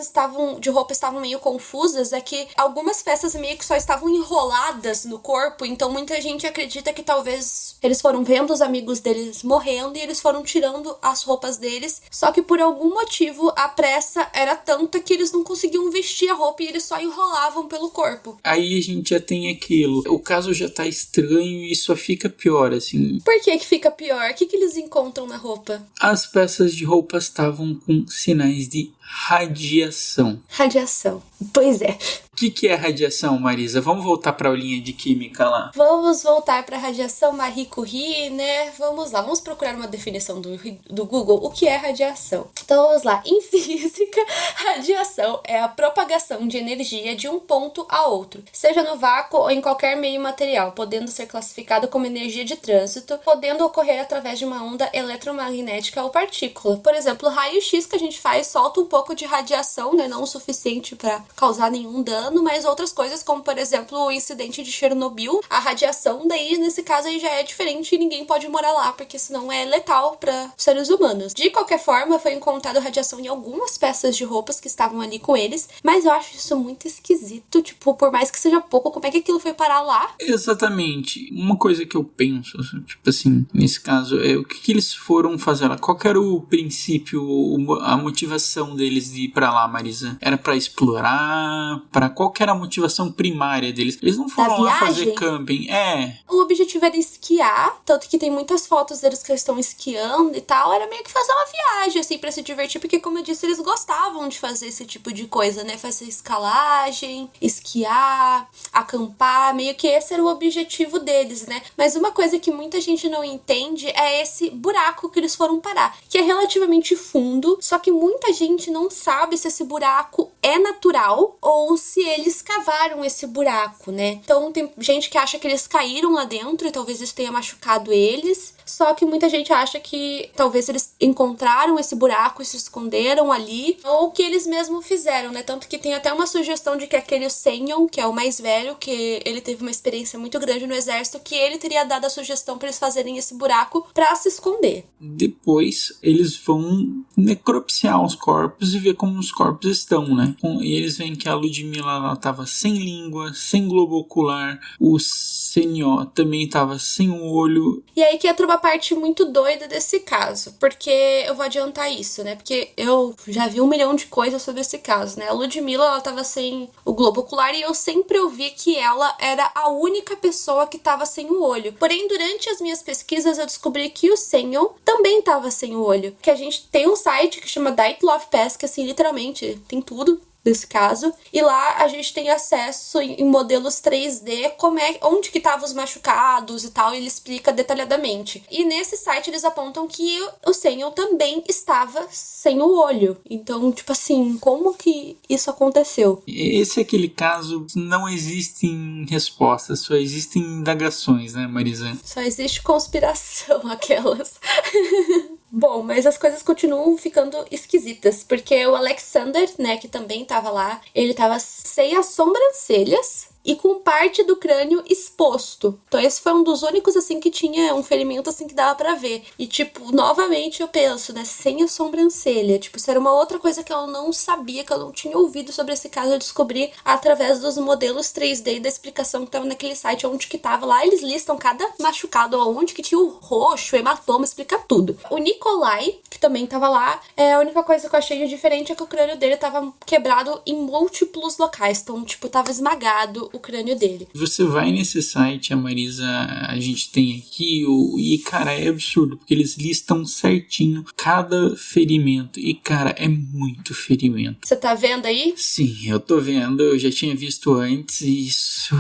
de roupa estavam meio confusas, é que algumas peças meio que só estavam enroladas no corpo, então muita gente acredita que talvez eles foram vendo os amigos deles morrendo e eles foram tirando as roupas deles, só que por algum motivo a pressa era tanta que eles não conseguiam vestir a roupa e eles só enrolavam pelo corpo. Aí a gente já tem aquilo, o caso já tá estranho e só fica pior, assim. Por que fica pior? O que eles encontram na roupa? As peças de roupa estavam com sinais de radiação. Radiação. Pois é. O que é radiação, Marisa? Vamos voltar para a aulinha de química lá. Vamos voltar para a radiação Marie Curie, né? Vamos lá, vamos procurar uma definição do Google. O que é radiação? Então vamos lá. Em física, radiação é a propagação de energia de um ponto a outro, seja no vácuo ou em qualquer meio material, podendo ser classificado como energia de trânsito, podendo ocorrer através de uma onda eletromagnética ou partícula. Por exemplo, o raio-x que a gente faz solta um pouco de radiação, né? Não o suficiente para causar nenhum dano, mas outras coisas, como por exemplo o incidente de Chernobyl, a radiação daí nesse caso aí já é diferente e ninguém pode morar lá, porque senão é letal para seres humanos. De qualquer forma, foi encontrado radiação em algumas peças de roupas que estavam ali com eles, mas eu acho isso muito esquisito, tipo, por mais que seja pouco, como é que aquilo foi parar lá? Exatamente. Uma coisa que eu penso, tipo assim, nesse caso, é o que eles foram fazer lá? Qual que era o princípio, a motivação deles de ir pra lá, Marisa? Era pra explorar? Qual que era a motivação primária deles? Eles não foram lá fazer camping. O objetivo era esquiar, tanto que tem muitas fotos deles que eles estão esquiando e tal. Era meio que fazer uma viagem, assim, pra se divertir, porque, como eu disse, eles gostavam de fazer esse tipo de coisa, né? Fazer escalagem, esquiar, acampar, meio que esse era o objetivo deles, né? Mas uma coisa que muita gente não entende é esse buraco que eles foram parar, que é relativamente fundo, só que muita gente não sabe se esse buraco é natural ou se eles cavaram esse buraco, né? Então tem gente que acha que eles caíram lá dentro e talvez isso tenha machucado eles, só que muita gente acha que talvez eles encontraram esse buraco e se esconderam ali, ou que eles mesmos fizeram, né? Tanto que tem até uma sugestão de que aquele Senyon, que é o mais velho, que ele teve uma experiência muito grande no exército, que ele teria dado a sugestão para eles fazerem esse buraco para se esconder. Depois eles vão necropsiar os corpos e ver como os corpos estão, né? E eles veem que a Ludmilla ela tava sem língua, sem globo ocular, o Senhor também tava sem um olho. E aí que entra uma parte muito doida desse caso, porque eu vou adiantar isso, né? Porque eu já vi 1 milhão de coisas sobre esse caso, né? A Ludmilla, ela tava sem o globo ocular e eu sempre ouvi que ela era a única pessoa que tava sem o olho. Porém, durante as minhas pesquisas, eu descobri que o Senhor também tava sem o olho. Que a gente tem um site que chama Dyatlov Pass, que assim, literalmente, tem tudo desse caso, e lá a gente tem acesso em modelos 3D, onde que estavam os machucados e tal, e ele explica detalhadamente. E nesse site eles apontam que o Senhor também estava sem o olho. Então, tipo assim, como que isso aconteceu? Esse é aquele caso, não existem respostas, só existem indagações, né, Marisa? Só existe conspiração, aquelas. Bom, mas as coisas continuam ficando esquisitas, porque o Alexander, né, que também tava lá, ele tava sem as sobrancelhas e com parte do crânio exposto. Então esse foi um dos únicos, assim, que tinha um ferimento, assim, que dava pra ver. E, tipo, novamente eu penso, né, sem a sobrancelha. Tipo, isso era uma outra coisa que eu não sabia, que eu não tinha ouvido sobre esse caso. Eu descobri através dos modelos 3D e da explicação que tava naquele site, onde que tava lá. Eles listam cada machucado, onde que tinha o roxo, o hematoma, explica tudo. O Nikolai, que também tava lá, a única coisa que eu achei de diferente é que o crânio dele tava quebrado em múltiplos locais. Então, tipo, tava esmagado o crânio dele. Você vai nesse site, a Marisa, a gente tem aqui, e cara, é absurdo, porque eles listam certinho cada ferimento, e cara, é muito ferimento. Você tá vendo aí? Sim, eu tô vendo, eu já tinha visto antes, e isso...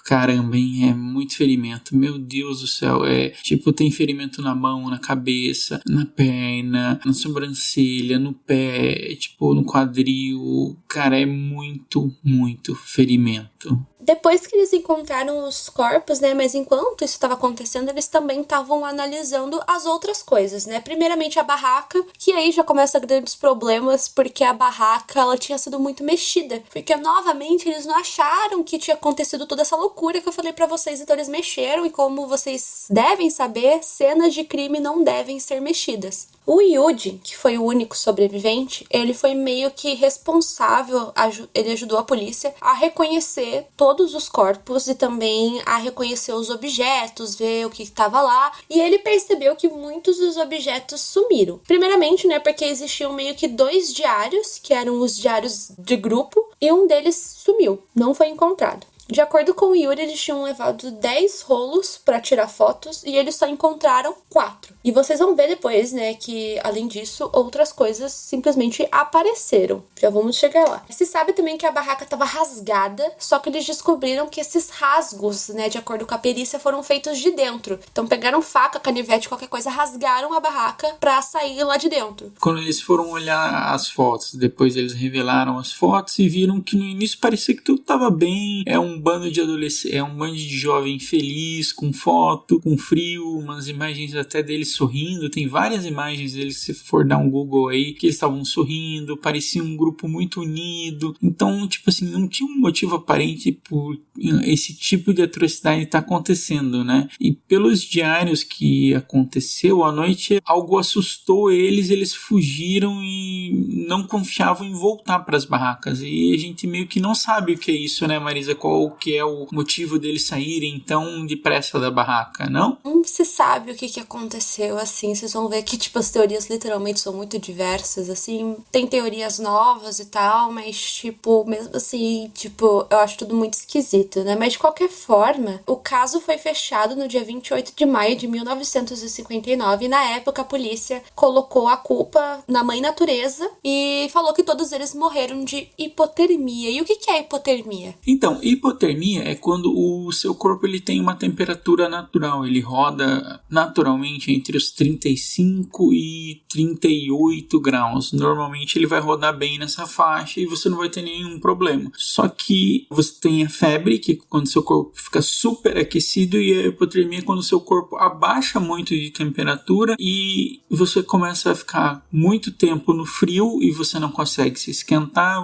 caramba, hein? É muito ferimento. Meu Deus do céu. Tipo, tem ferimento na mão, na cabeça, na perna, na sobrancelha, no pé, tipo, no quadril. Cara, é muito, muito ferimento. Depois que eles encontraram os corpos, né, mas enquanto isso estava acontecendo, eles também estavam analisando as outras coisas, né, primeiramente a barraca, que aí já começa grandes problemas, porque a barraca, ela tinha sido muito mexida, porque novamente eles não acharam que tinha acontecido toda essa loucura que eu falei pra vocês, então eles mexeram, e como vocês devem saber, cenas de crime não devem ser mexidas. O Yuji, que foi o único sobrevivente, ele foi meio que responsável, ele ajudou a polícia a reconhecer todos os corpos e também a reconhecer os objetos, ver o que estava lá, e ele percebeu que muitos dos objetos sumiram. Primeiramente, né, porque existiam meio que 2 diários, que eram os diários de grupo, e um deles sumiu, não foi encontrado. De acordo com o Yuri, eles tinham levado 10 rolos para tirar fotos e eles só encontraram 4. E vocês vão ver depois, né, que além disso, outras coisas simplesmente apareceram. Já vamos chegar lá. Se sabe também que a barraca estava rasgada, só que eles descobriram que esses rasgos, né, de acordo com a perícia, foram feitos de dentro. Então pegaram faca, canivete, qualquer coisa, rasgaram a barraca para sair lá de dentro. Quando eles foram olhar as fotos, depois eles revelaram as fotos e viram que no início parecia que tudo estava bem. É um bando de adolescentes, é um bando de jovem feliz, com foto, com frio, umas imagens até deles sorrindo. Tem várias imagens deles, se for dar um Google aí, que eles estavam sorrindo, parecia um grupo muito unido. Então, tipo assim, não tinha um motivo aparente por esse tipo de atrocidade estar acontecendo, né? E pelos diários que aconteceu à noite, algo assustou eles fugiram e não confiavam em voltar para as barracas. E a gente meio que não sabe o que é isso, né, Marisa? Qual que é o motivo deles saírem tão depressa da barraca, não? Não se sabe o que aconteceu, assim, vocês vão ver que, tipo, as teorias literalmente são muito diversas, assim, tem teorias novas e tal, mas, tipo, mesmo assim, tipo, eu acho tudo muito esquisito, né? Mas, de qualquer forma, o caso foi fechado no dia 28 de maio de 1959 e, na época, a polícia colocou a culpa na mãe natureza e falou que todos eles morreram de hipotermia. E o que é hipotermia? Então, hipotermia é quando o seu corpo ele tem uma temperatura natural, ele roda naturalmente entre os 35 e 38 graus. Normalmente ele vai rodar bem nessa faixa e você não vai ter nenhum problema. Só que você tem a febre, que é quando seu corpo fica super aquecido, e a hipotermia é quando o seu corpo abaixa muito de temperatura e você começa a ficar muito tempo no frio e você não consegue se esquentar,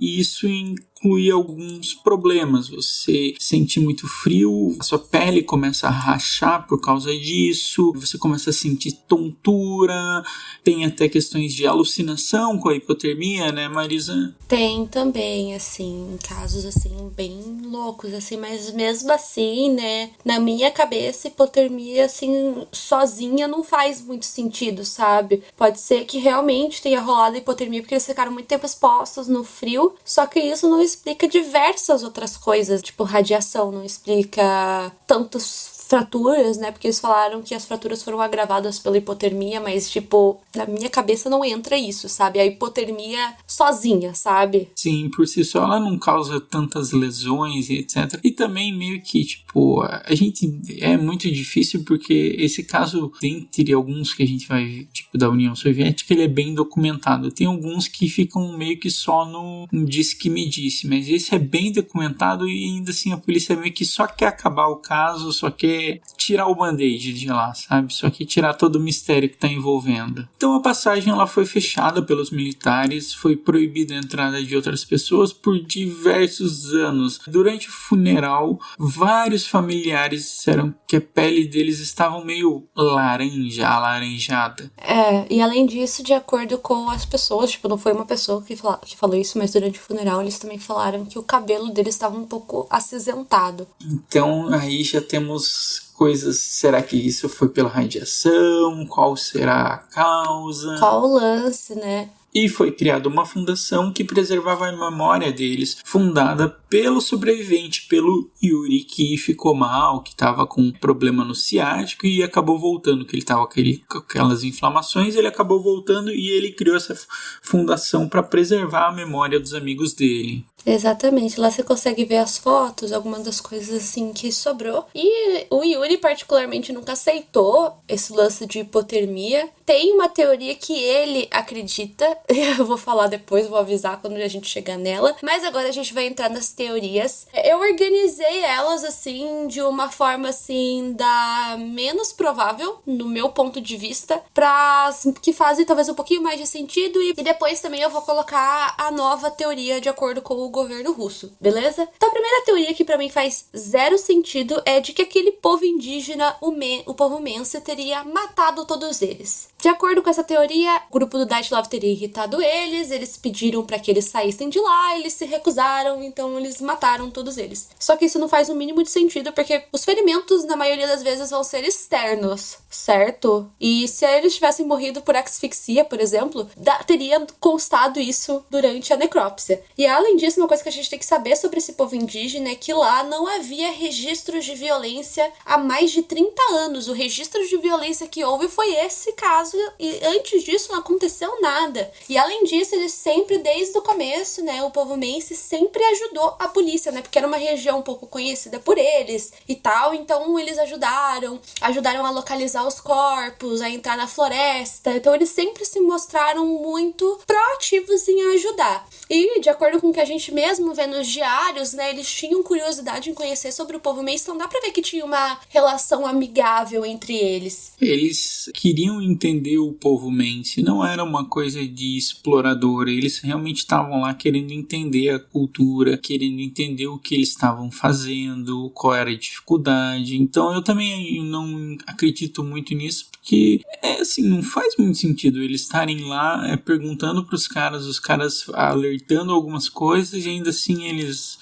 e isso inclui alguns problemas. Você sente muito frio, a sua pele começa a rachar por causa disso, você começa a sentir tontura, tem até questões de alucinação com a hipotermia, né, Marisa? Tem também, assim, casos, assim, bem loucos, assim, mas mesmo assim, né, na minha cabeça, hipotermia, assim, sozinha não faz muito sentido, sabe? Pode ser que realmente tenha rolado hipotermia porque eles ficaram muito tempo expostos no frio, só que isso não explica diversas outras coisas, tipo radiação, não explica tantos fraturas, né, porque eles falaram que as fraturas foram agravadas pela hipotermia, mas, tipo, na minha cabeça não entra isso, sabe, a hipotermia sozinha, sabe? Sim, por si só ela não causa tantas lesões e etc. E também meio que, tipo, a gente, é muito difícil porque esse caso, dentre alguns que a gente vai, tipo, da União Soviética, ele é bem documentado. Tem alguns que ficam meio que só no disse que me disse, mas esse é bem documentado e ainda assim a polícia meio que só quer acabar o caso, só quer tirar o band-aid de lá, sabe? Só que tirar todo o mistério que está envolvendo. Então a passagem ela foi fechada pelos militares, foi proibida a entrada de outras pessoas por diversos anos. Durante o funeral, vários familiares disseram que a pele deles estava meio alaranjada. E além disso, de acordo com as pessoas, tipo, não foi uma pessoa que falou isso, mas durante o funeral eles também falaram que o cabelo deles estava um pouco acinzentado. Então aí já temos coisas, será que isso foi pela radiação? Qual será a causa? Qual o lance, né? E foi criada uma fundação que preservava a memória deles, fundada pelo sobrevivente, pelo Yuri, que ficou mal, que estava com um problema no ciático e acabou voltando, que ele estava com aquelas inflamações, ele acabou voltando e ele criou essa fundação para preservar a memória dos amigos dele. Exatamente, lá você consegue ver as fotos, algumas das coisas assim que sobrou. E o Yuri particularmente nunca aceitou esse lance de hipotermia. Tem uma teoria que ele acredita, eu vou falar depois, vou avisar quando a gente chegar nela, mas agora a gente vai entrar nas teorias. Eu organizei elas assim de uma forma assim da menos provável, no meu ponto de vista, para que fazem talvez um pouquinho mais de sentido, e depois também eu vou colocar a nova teoria de acordo com o governo russo, beleza? Então a primeira teoria que pra mim faz zero sentido é de que aquele povo indígena, o povo Mensa, teria matado todos eles. De acordo com essa teoria, o grupo do Dyatlov teria irritado eles pediram pra que eles saíssem de lá, eles se recusaram, então eles mataram todos eles. Só que isso não faz o mínimo de sentido, porque os ferimentos, na maioria das vezes, vão ser externos, certo? E se eles tivessem morrido por asfixia, por exemplo, teria constado isso durante a necrópsia. E além disso, uma coisa que a gente tem que saber sobre esse povo indígena é que lá não havia registros de violência há mais de 30 anos. O registro de violência que houve foi esse caso, e antes disso não aconteceu nada. E além disso, eles sempre, desde o começo, né, o povo Mense sempre ajudou a polícia, né, porque era uma região um pouco conhecida por eles e tal, então eles ajudaram a localizar os corpos, a entrar na floresta, então eles sempre se mostraram muito proativos em ajudar. E de acordo com o que a gente mesmo vê nos diários, né, eles tinham curiosidade em conhecer sobre o povo Mense, então dá pra ver que tinha uma relação amigável entre eles. Eles queriam entender o povo Mense, não era uma coisa de explorador, eles realmente estavam lá querendo entender a cultura, querendo entender o que eles estavam fazendo, qual era a dificuldade. Então eu também não acredito muito nisso, porque assim, não faz muito sentido eles estarem lá perguntando para os caras alertando algumas coisas e ainda assim eles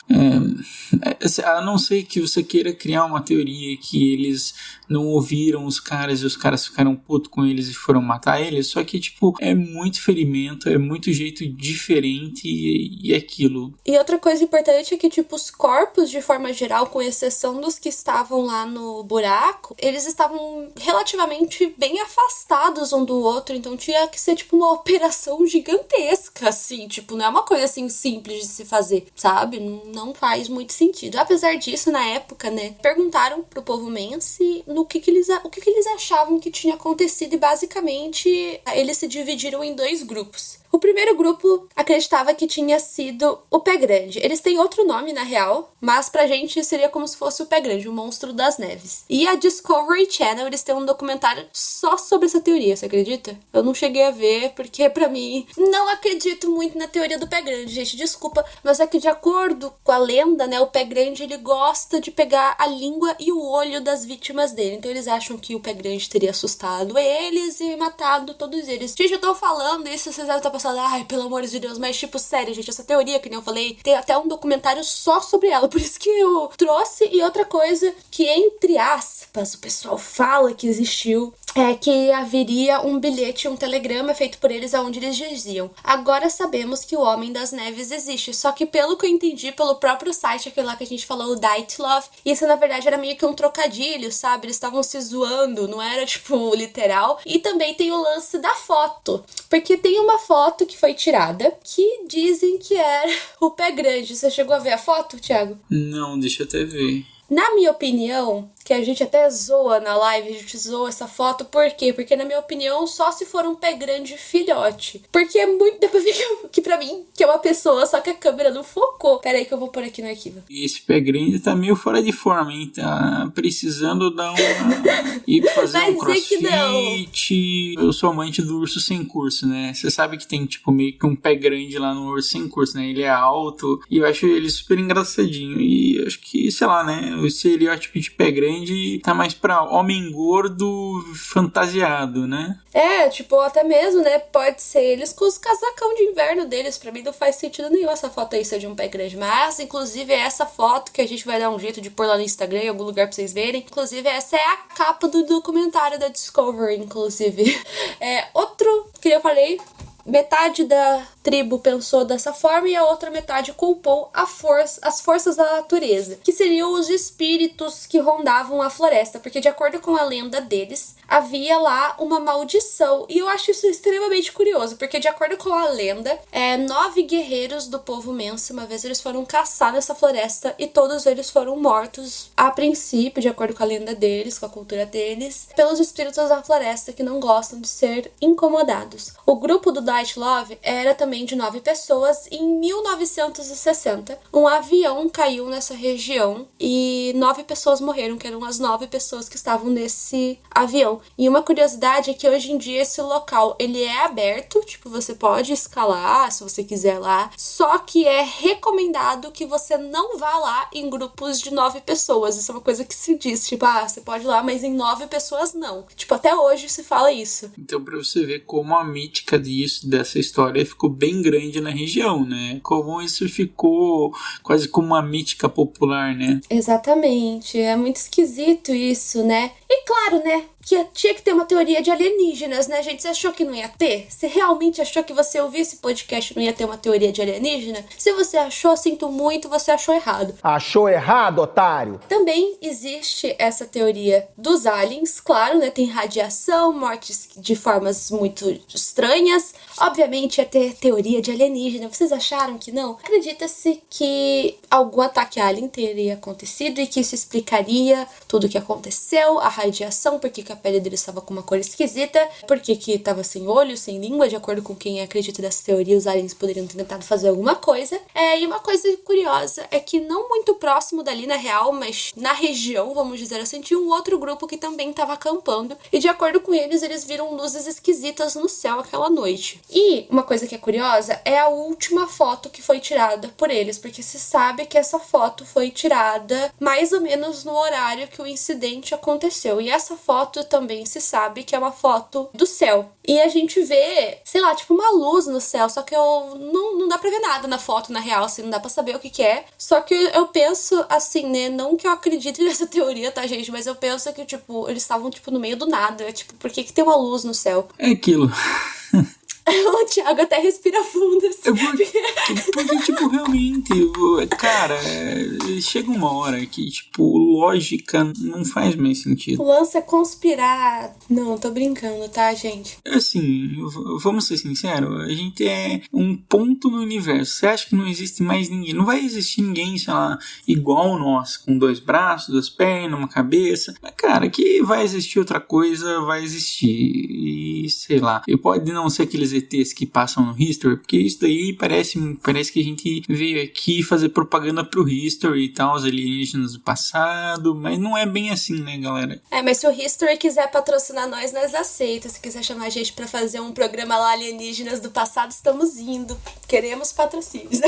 a não ser que você queira criar uma teoria que eles não ouviram os caras e os caras ficaram putos com eles e foram matar eles, só que tipo, é muito ferimento, é muito jeito diferente e aquilo. E outra coisa importante é que tipo, os corpos de forma geral, com exceção dos que estavam lá no buraco, eles estavam relativamente bem afastados um do outro, então tinha que ser tipo uma operação gigantesca, assim, tipo, não é uma coisa assim simples de se fazer, sabe? Não faz muito sentido. Apesar disso, na época, né, perguntaram pro povo Mense o que eles achavam que tinha acontecido, e basicamente eles se dividiram em dois grupos. O primeiro grupo acreditava que tinha sido o Pé Grande. Eles têm outro nome, na real, mas pra gente seria como se fosse o Pé Grande, o Monstro das Neves. E a Discovery Channel, eles têm um documentário só sobre essa teoria, você acredita? Eu não cheguei a ver, porque pra mim, não acredito muito na teoria do Pé Grande, gente, desculpa, mas é que de acordo com a lenda, né, o Pé Grande, ele gosta de pegar a língua e o olho das vítimas dele. Então eles acham que o Pé Grande teria assustado eles e matado todos eles. Gente, eu tô falando isso, vocês devem estar pensando, ai, pelo amor de Deus, mas tipo, sério, gente, essa teoria, que nem eu falei, tem até um documentário só sobre ela, por isso que eu trouxe. E outra coisa que, entre aspas, o pessoal fala que existiu, é que haveria um bilhete, um telegrama feito por eles aonde eles diziam: agora sabemos que o Homem das Neves existe. Só que pelo que eu entendi, pelo próprio site, aquele lá que a gente falou, o Dyatlov, isso na verdade era meio que um trocadilho, sabe? Eles estavam se zoando, não era tipo literal. E também tem o lance da foto, porque tem uma foto que foi tirada que dizem que era o Pé Grande. Você chegou a ver a foto, Thiago? Não, deixa eu até ver. Na minha opinião, que a gente até zoa na live, a gente zoa essa foto, por quê? Porque na minha opinião, só se for um Pé Grande filhote. Porque é muito, dá pra ver que pra mim, que é uma pessoa, só que a câmera não focou. Pera aí que eu vou pôr aqui no arquivo. E esse Pé Grande tá meio fora de forma, hein? Tá precisando dar uma... ir fazer um crossfit. Eu sou amante do urso sem curso, né? Você sabe que tem, tipo, meio que um pé grande lá no urso sem curso, né? Ele é alto e eu acho ele super engraçadinho. E acho que, sei lá, né? O estereótipo de pé grande tá mais pra homem gordo fantasiado, né? É, tipo, até mesmo, né? Pode ser eles com os casacão de inverno deles. Pra mim não faz sentido nenhum essa foto aí ser de um pé grande. Mas, inclusive, é essa foto que a gente vai dar um jeito de pôr lá no Instagram, em algum lugar pra vocês verem. Inclusive, essa é a capa do documentário da Discovery, inclusive. Outro que eu falei... Metade da tribo pensou dessa forma e a outra metade culpou as forças da natureza, que seriam os espíritos que rondavam a floresta, porque de acordo com a lenda deles, havia lá uma maldição. E eu acho isso extremamente curioso, porque de acordo com a lenda, 9 guerreiros do povo Mensa, uma vez eles foram caçar nessa floresta e todos eles foram mortos, a princípio, de acordo com a lenda deles, com a cultura deles, pelos espíritos da floresta que não gostam de ser incomodados. O grupo do Dwight Love era também de 9 pessoas. Em 1960, um avião caiu nessa região e 9 pessoas morreram, que eram as 9 pessoas que estavam nesse avião. E uma curiosidade é que hoje em dia esse local, ele é aberto, tipo, você pode escalar se você quiser lá, só que é recomendado que você não vá lá em grupos de 9 pessoas. Isso é uma coisa que se diz, tipo, você pode ir lá, mas em 9 pessoas não. Tipo, até hoje se fala isso. Então, pra você ver como a mítica dessa história ficou bem grande na região, né? Como isso ficou quase como uma mítica popular, né? Exatamente, é muito esquisito isso, né? E claro, né, que tinha que ter uma teoria de alienígenas, né, gente? Você achou que não ia ter? Você realmente achou que você ouvir esse podcast não ia ter uma teoria de alienígena? Se você achou, sinto muito, você achou errado. Achou errado, otário? Também existe essa teoria dos aliens, claro, né? Tem radiação, mortes de formas muito estranhas. Obviamente ia ter teoria de alienígena. Vocês acharam que não? Acredita-se que algum ataque alien teria acontecido e que isso explicaria tudo o que aconteceu, a radiação, porque que a pele dele estava com uma cor esquisita, porque que estava sem olho, sem língua, de acordo com quem acredita nessa teoria, os aliens poderiam ter tentado fazer alguma coisa. E uma coisa curiosa é que não muito próximo dali, na real, mas na região, vamos dizer assim, tinha um outro grupo que também estava acampando, e de acordo com eles viram luzes esquisitas no céu aquela noite. E uma coisa que é curiosa é a última foto que foi tirada por eles, porque se sabe que essa foto foi tirada mais ou menos no horário que o incidente aconteceu, e essa foto também se sabe que é uma foto do céu. E a gente vê, sei lá, tipo uma luz no céu, só que não dá pra ver nada na foto, na real, assim, não dá pra saber o que é. Só que eu penso, assim, né, não que eu acredite nessa teoria, tá, gente, mas eu penso que, tipo, eles estavam, tipo, no meio do nada. Tipo, por que tem uma luz no céu? É aquilo. O Thiago até respira fundo, assim. Porque, tipo, realmente, cara, chega uma hora que, tipo, lógica não faz mais sentido. O lance é conspirar. Não, tô brincando, tá, gente? Assim, vamos ser sinceros, a gente é um ponto no universo. Você acha que não existe mais ninguém? Não vai existir ninguém, sei lá, igual nós, com 2 braços, 2 pernas, uma cabeça. Mas, cara, que vai existir outra coisa, vai existir. E, sei lá, e pode não ser aqueles ETs que passam no History, porque isso daí parece que a gente veio aqui fazer propaganda pro History e tal, os alienígenas do passado, mas não é bem assim, né, galera? Mas se o History quiser patrocinar nós aceitamos. Se quiser chamar a gente pra fazer um programa lá, alienígenas do passado, estamos indo. Queremos patrocínios.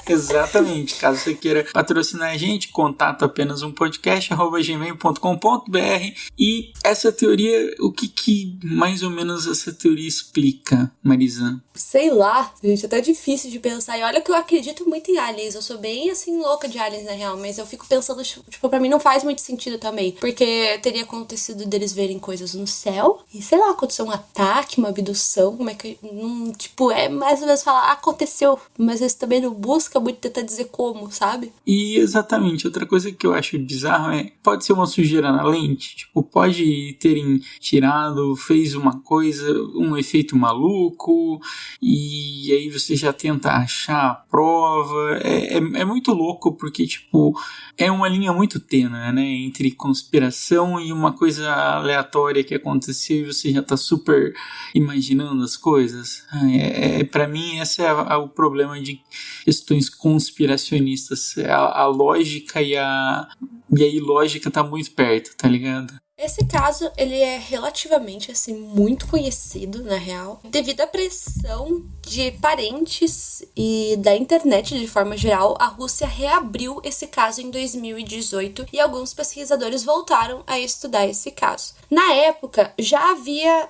Exatamente. Caso você queira patrocinar a gente, contato apenas um podcast@gmail.com.br. E essa teoria, o que mais ou menos essa teoria explica, Marisa? Sei lá, gente, é até difícil de pensar. E olha que eu acredito muito em aliens. Eu sou bem, assim, louca de aliens, na real. Mas eu fico pensando, tipo, pra mim não faz muito sentido também. Porque teria acontecido deles verem coisas no céu. E, sei lá, aconteceu um ataque, uma abdução. Como é que... tipo, é mais ou menos falar, aconteceu. Mas eles também não buscam muito tentar dizer como, sabe? E, exatamente, outra coisa que eu acho bizarro pode ser uma sujeira na lente. Tipo, pode terem tirado, fez uma coisa, um efeito maluco... E aí você já tenta achar a prova. É muito louco porque, tipo, é uma linha muito tênue, né? Entre conspiração e uma coisa aleatória que aconteceu e você já tá super imaginando as coisas. Pra mim, esse é o problema de questões conspiracionistas. A lógica e a ilógica tá muito perto, tá ligado? Esse caso, ele é relativamente, assim, muito conhecido, na real, devido à pressão de parentes e da internet de forma geral. A Rússia reabriu esse caso em 2018 e alguns pesquisadores voltaram a estudar esse caso. Na época, já havia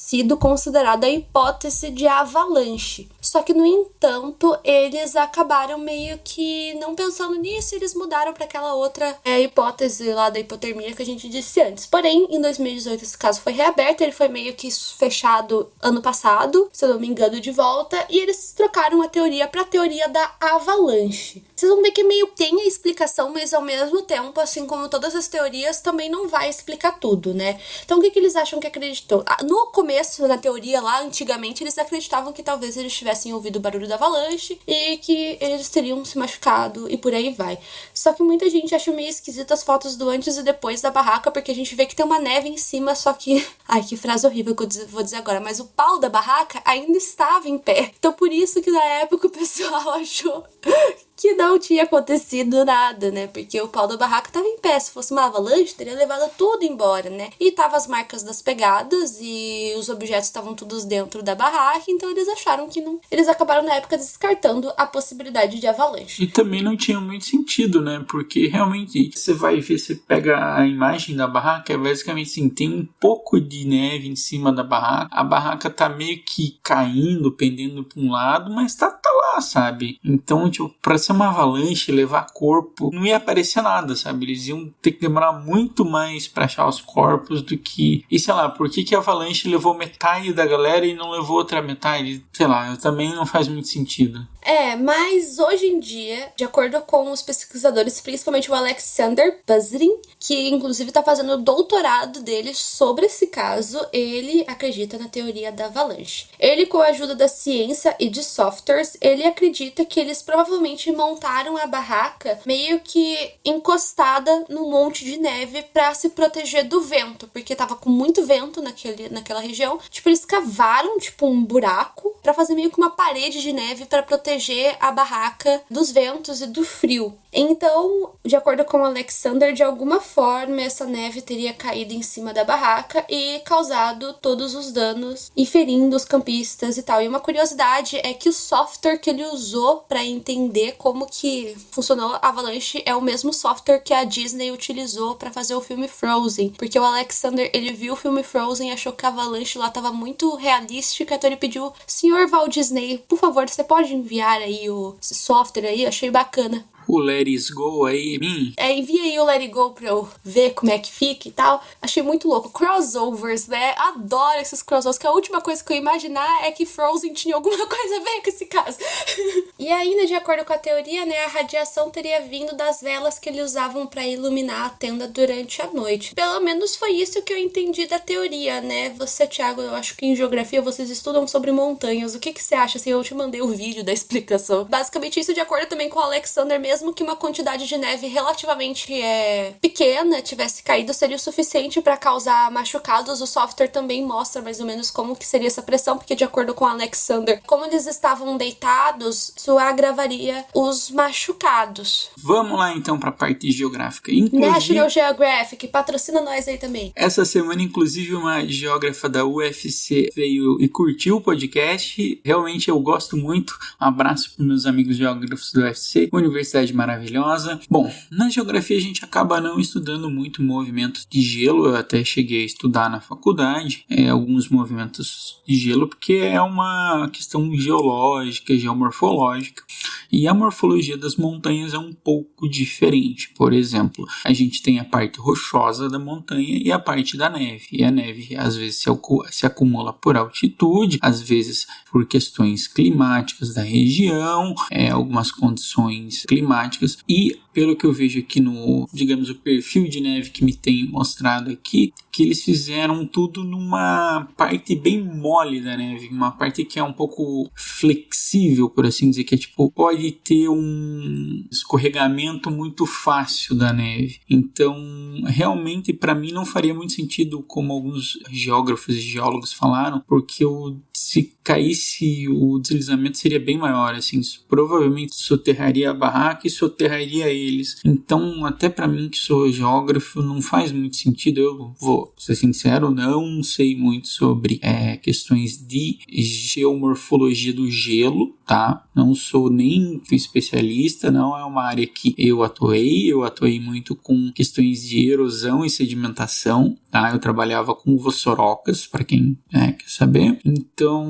sido considerada a hipótese de avalanche. Só que, no entanto, eles acabaram meio que não pensando nisso, eles mudaram para aquela outra hipótese lá da hipotermia que a gente disse antes. Porém, em 2018 esse caso foi reaberto, ele foi meio que fechado ano passado, se eu não me engano, de volta, e eles trocaram a teoria para a teoria da avalanche. Vocês vão ver que meio tem a explicação, mas ao mesmo tempo, assim como todas as teorias, também não vai explicar tudo, né? Então, o que eles acham que acreditou? No começo, na teoria lá, antigamente, eles acreditavam que talvez eles tivessem ouvido o barulho da avalanche e que eles teriam se machucado e por aí vai. Só que muita gente acha meio esquisito as fotos do antes e depois da barraca, porque a gente vê que tem uma neve em cima, só que... Ai, que frase horrível que eu vou dizer agora, mas o pau da barraca ainda estava em pé. Então, por isso que na época o pessoal achou que não tinha acontecido nada, né? Porque o pau da barraca tava em pé. Se fosse uma avalanche, teria levado tudo embora, né? E tava as marcas das pegadas e os objetos estavam todos dentro da barraca, então eles acharam que não... Eles acabaram na época descartando a possibilidade de avalanche. E também não tinha muito sentido, né? Porque realmente, você vai ver, você pega a imagem da barraca, é basicamente assim, tem um pouco de neve em cima da barraca, a barraca tá meio que caindo, pendendo pra um lado, mas tá lá, sabe? Então, tipo, pra ser uma avalanche, levar corpo, não ia aparecer nada, sabe? Eles iam ter que demorar muito mais pra achar os corpos do que... E sei lá, por que a avalanche levou metade da galera e não levou outra metade? Sei lá, também não faz muito sentido. Mas hoje em dia, de acordo com os pesquisadores, principalmente o Alexander Buzrin, que inclusive está fazendo o doutorado dele sobre esse caso, ele acredita na teoria da avalanche. Ele, com a ajuda da ciência e de softwares, ele acredita que eles provavelmente montaram a barraca meio que encostada num monte de neve para se proteger do vento, porque tava com muito vento naquela região. Tipo, eles cavaram um buraco para fazer meio que uma parede de neve para proteger a barraca dos ventos e do frio. Então, de acordo com o Alexander, de alguma forma essa neve teria caído em cima da barraca e causado todos os danos e ferindo os campistas e tal. E uma curiosidade é que o software que ele usou para entender como que funcionou a avalanche é o mesmo software que a Disney utilizou para fazer o filme Frozen, porque o Alexander, ele viu o filme Frozen e achou que a avalanche lá estava muito realística, então ele pediu: Senhor Walt Disney, por favor, você pode enviar aí o software aí? Eu achei bacana. O Let It Go aí, envia aí o Let It Go pra eu ver como é que fica e tal. Achei muito louco. Crossovers, né? Adoro esses crossovers, que a última coisa que eu ia imaginar é que Frozen tinha alguma coisa a ver com esse caso. E ainda, de acordo com a teoria, né, a radiação teria vindo das velas que eles usavam pra iluminar a tenda durante a noite. Pelo menos foi isso que eu entendi da teoria, né? Você, Thiago, eu acho que em geografia vocês estudam sobre montanhas. O que você acha? Assim, eu te mandei o vídeo da explicação. Basicamente isso de acordo também com o Alexander, mesmo que uma quantidade de neve relativamente pequena tivesse caído, seria o suficiente para causar machucados. O software também mostra mais ou menos como que seria essa pressão, porque de acordo com o Alexander, como eles estavam deitados, isso agravaria os machucados. Vamos lá então para a parte geográfica. Inclusive, National Geographic, patrocina nós aí também. Essa semana, inclusive, uma geógrafa da UFC veio e curtiu o podcast. Realmente eu gosto muito. Um abraço para meus amigos geógrafos do UFC, Universidade maravilhosa. Bom, na geografia a gente acaba não estudando muito movimentos de gelo. Eu até cheguei a estudar na faculdade alguns movimentos de gelo, porque é uma questão geológica, geomorfológica, e a morfologia das montanhas é um pouco diferente. Por exemplo, a gente tem a parte rochosa da montanha e a parte da neve, e a neve às vezes se acumula por altitude, às vezes por questões climáticas da região, algumas condições climáticas, e pelo que eu vejo aqui no, digamos, o perfil de neve que me tem mostrado aqui, que eles fizeram tudo numa parte bem mole da neve, uma parte que é um pouco flexível, por assim dizer, que pode ter um escorregamento muito fácil da neve. Então, realmente, para mim não faria muito sentido, como alguns geógrafos e geólogos falaram, porque se caísse o deslizamento seria bem maior, assim, isso provavelmente soterraria a barraca e soterraria eles. Então, até pra mim que sou geógrafo, não faz muito sentido. Eu vou ser sincero, não sei muito sobre questões de geomorfologia do gelo, tá? Não sou nem especialista, não é uma área que eu atuei muito com questões de erosão e sedimentação, tá? Eu trabalhava com vossorocas, para quem quer saber. Então,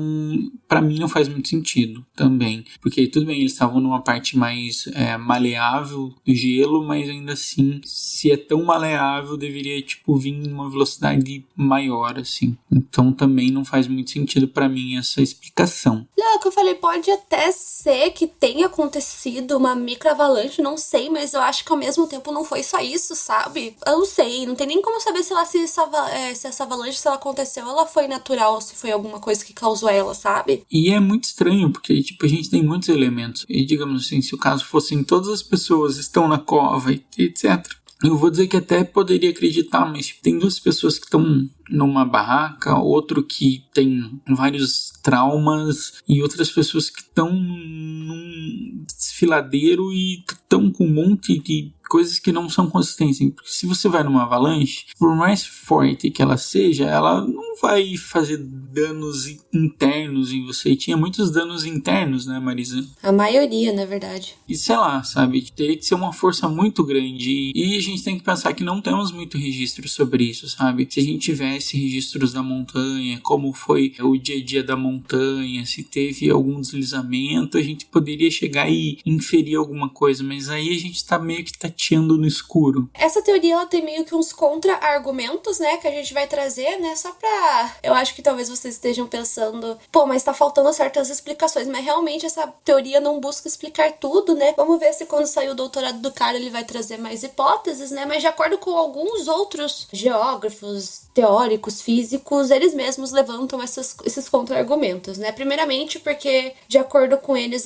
para mim não faz muito sentido também, porque tudo bem, eles estavam numa parte mais maleável do gelo, mas ainda assim, se é tão maleável, deveria vir em uma velocidade maior, assim. Então também não faz muito sentido para mim essa explicação. Não, é o que eu falei, pode até ser que tenha acontecido uma microavalanche, não sei, mas eu acho que ao mesmo tempo não foi só isso, sabe? Eu não sei, não tem nem como saber se essa avalanche, se ela aconteceu, ela foi natural, ou se foi alguma coisa que causou ela, sabe? E é muito estranho, porque a gente tem muitos elementos. E digamos assim, se o caso fossem todas as pessoas estão na cova e etc., eu vou dizer que até poderia acreditar, mas tem duas pessoas que estão numa barraca, outro que tem vários traumas e outras pessoas que estão num desfiladeiro e estão com um monte de coisas que não são consistentes. Porque se você vai numa avalanche, por mais forte que ela seja, ela não vai fazer danos internos em você. E tinha muitos danos internos, né, Marisa? A maioria, na verdade. E sei lá, sabe? Teria que ser uma força muito grande. E a gente tem que pensar que não temos muito registro sobre isso, sabe? Se a gente tivesse registros da montanha, como foi o dia a dia da montanha, se teve algum deslizamento, a gente poderia chegar e inferir alguma coisa. Mas aí a gente tá meio que tateando no escuro. Essa teoria, ela tem meio que uns contra-argumentos, né, que a gente vai trazer, né, só pra... Eu acho que talvez vocês estejam pensando, pô, mas tá faltando certas explicações, mas realmente essa teoria não busca explicar tudo, né? Vamos ver se quando sair o doutorado do cara ele vai trazer mais hipóteses, né? Mas de acordo com alguns outros geógrafos, teóricos, físicos, eles mesmos levantam esses contra-argumentos, né? Primeiramente porque, de acordo com eles,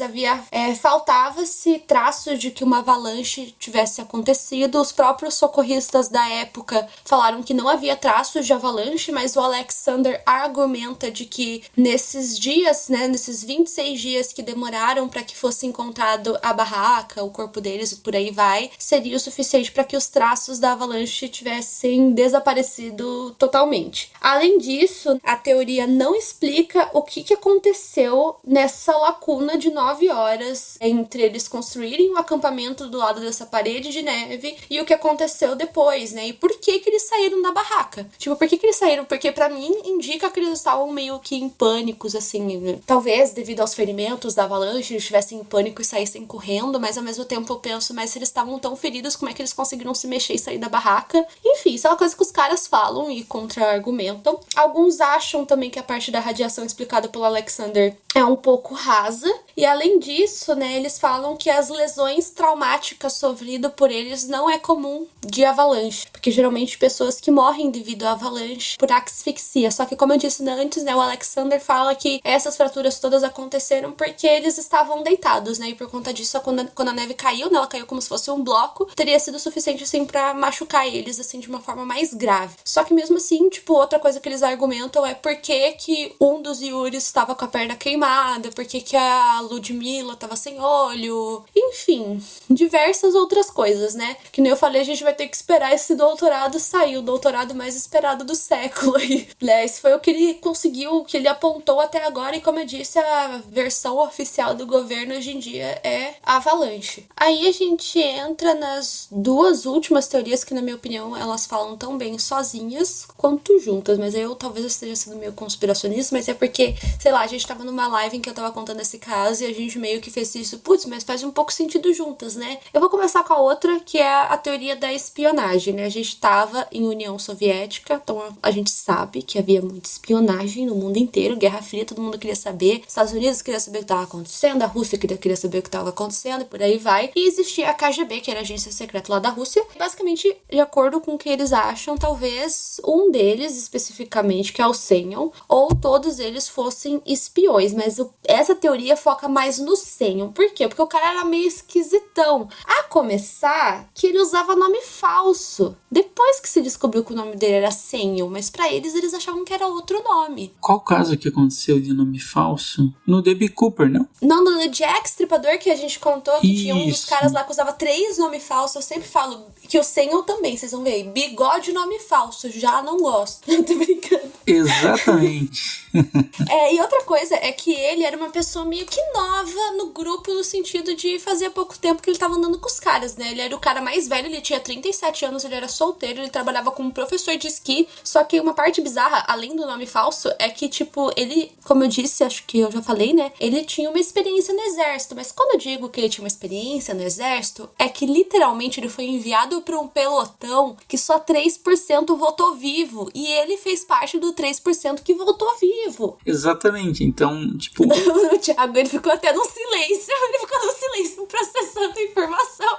faltava-se traços de que uma avalanche tivesse acontecido. Os próprios socorristas da época falaram que não havia traços de avalanche, mas o Alexander argumenta de que nesses dias, né, nesses 26 dias que demoraram para que fosse encontrado a barraca, o corpo deles e por aí vai, seria o suficiente para que os traços da avalanche tivessem desaparecido totalmente. Além disso, a teoria não explica o que aconteceu nessa lacuna de 9 horas entre eles construírem o acampamento do lado dessa parede de neve e o que aconteceu depois, né? E por que eles saíram da barraca? Tipo, por que eles saíram? Porque pra mim indica que eles estavam meio que em pânicos, assim, né? Talvez devido aos ferimentos da avalanche eles estivessem em pânico e saíssem correndo, mas ao mesmo tempo eu penso, mas se eles estavam tão feridos, como é que eles conseguiram se mexer e sair da barraca? Enfim, isso é uma coisa que os caras falam e contra-argumentam. Alguns acham também que a parte da radiação explicada pelo Alexander é um pouco rasa, e além disso, né, eles falam que as lesões traumáticas sofridas por eles não é comum de avalanche, porque geralmente pessoas que morrem devido à avalanche por asfixia, só que como eu disse antes, né, o Alexander fala que essas fraturas todas aconteceram porque eles estavam deitados, né, e por conta disso, quando a neve caiu, né, ela caiu como se fosse um bloco, teria sido suficiente, assim, pra machucar eles, assim, de uma forma mais grave. Só que mesmo assim, tipo, outra coisa que eles argumentam é por que um dos Yuris estava com a perna queimada, por que a Ludmilla tava sem olho, enfim, diversas outras coisas, né? Que nem eu falei, a gente vai ter que esperar esse doutorado sair, o doutorado mais esperado do século. E, né, esse foi o que ele conseguiu, o que ele apontou até agora, e como eu disse, a versão oficial do governo hoje em dia é a avalanche. Aí a gente entra nas duas últimas teorias que, na minha opinião, elas falam tão bem sozinhas quanto juntas, mas eu talvez esteja sendo meio conspiracionista, mas é porque, sei lá, a gente tava numa live em que eu tava contando esse caso e a gente meio que fez isso, putz, mas faz um pouco sentido juntas, né? Eu vou começar com a outra, que é a teoria da espionagem, né? A gente tava em União Soviética, então a gente sabe que havia muita espionagem no mundo inteiro, Guerra Fria, todo mundo queria saber, Estados Unidos queria saber o que tava acontecendo, a Rússia queria saber o que tava acontecendo e por aí vai, e existia a KGB, que era a agência secreta lá da Rússia. Basicamente, de acordo com o que eles acham, talvez um deles especificamente, que é o Semyon, ou todos eles fossem espiões, mas essa teoria foca mais no Semyon. Por quê? Porque o cara era meio esquisitão. A começar, pensar que ele usava nome falso. Depois que se descobriu que o nome dele era Senhor, mas pra eles achavam que era outro nome. Qual caso que aconteceu de nome falso? No D.B. Cooper, não? Não, no Jack Stripador que a gente contou, que tinha um dos Isso. caras lá que usava 3 nomes falsos. Eu sempre falo que o Senhor também, vocês vão ver aí. Bigode nome falso, já não gosto. Tô brincando. Exatamente. E outra coisa é que ele era uma pessoa meio que nova no grupo, no sentido de fazia pouco tempo que ele tava andando com os caras, né? Ele era o cara mais velho, ele tinha 37 anos, ele era solteiro, ele trabalhava como professor de esqui. Só que uma parte bizarra, além do nome falso, é que, tipo, ele, como eu disse, acho que eu já falei, né? Ele tinha uma experiência no exército. Mas quando eu digo que ele tinha uma experiência no exército, é que literalmente ele foi enviado pra um pelotão que só 3% votou vivo. E ele fez parte do 3% que votou vivo. Exatamente, então, tipo... O Thiago, ele ficou até no silêncio. Ele ficou no silêncio processando a informação.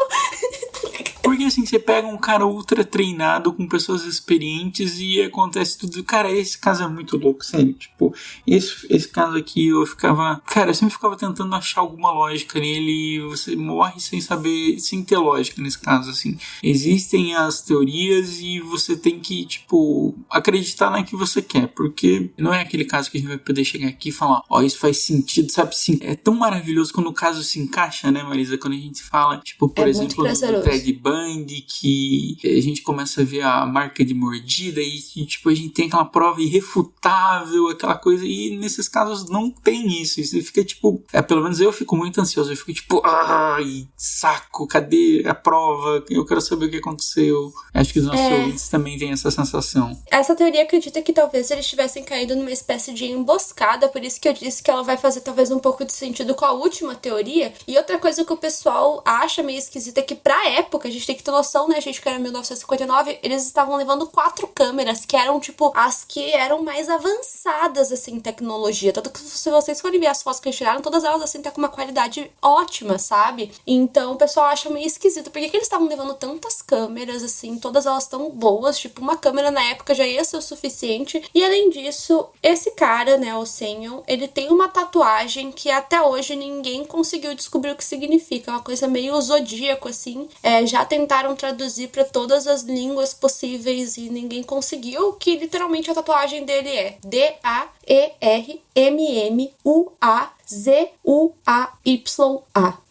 Porque assim, você pega um cara ultra treinado com pessoas experientes e acontece tudo. Cara, esse caso é muito louco, sério. Tipo, esse caso aqui eu ficava... Cara, eu sempre ficava tentando achar alguma lógica nele e você morre sem saber, sem ter lógica nesse caso, assim. Existem as teorias e você tem que, tipo, acreditar na que você quer. Porque não é aquele caso que a gente vai poder chegar aqui e falar, ó, isso faz sentido, sabe? Sim, é tão maravilhoso quando o caso se encaixa, né, Marisa? Quando a gente fala, tipo, por exemplo, no Ted Bundy, que a gente começa a ver a marca de mordida e, tipo, a gente tem aquela prova irrefutável, aquela coisa, e nesses casos não tem isso. Isso fica, tipo, pelo menos eu fico muito ansioso, eu fico, tipo, ai, saco, cadê a prova? Eu quero saber o que aconteceu. Acho que os nossos ouvintes também têm essa sensação. Essa teoria acredita que talvez eles tivessem caído numa espécie de emboscada, por isso que eu disse que ela vai fazer talvez um pouco de sentido com a última teoria. E outra coisa que o pessoal acha meio esquisita é que pra época, a gente tem que ter noção, né, gente, que era 1959, eles estavam levando 4 câmeras, que eram, tipo, as que eram mais avançadas, assim, em tecnologia. Tanto que se vocês forem ver as fotos que eles tiraram, todas elas, assim, tá com uma qualidade ótima, sabe? Então, o pessoal acha meio esquisito. Por que eles estavam levando tantas câmeras, assim, todas elas tão boas? Tipo, uma câmera na época já ia ser o suficiente. E, além disso, esse cara, né, o Senhor, ele tem uma tatuagem que até hoje ninguém conseguiu descobrir o que significa. É uma coisa meio zodíaco, assim. Já tentaram traduzir pra todas as línguas possíveis e ninguém conseguiu, que literalmente a tatuagem dele é DAERMMUAZUAYA.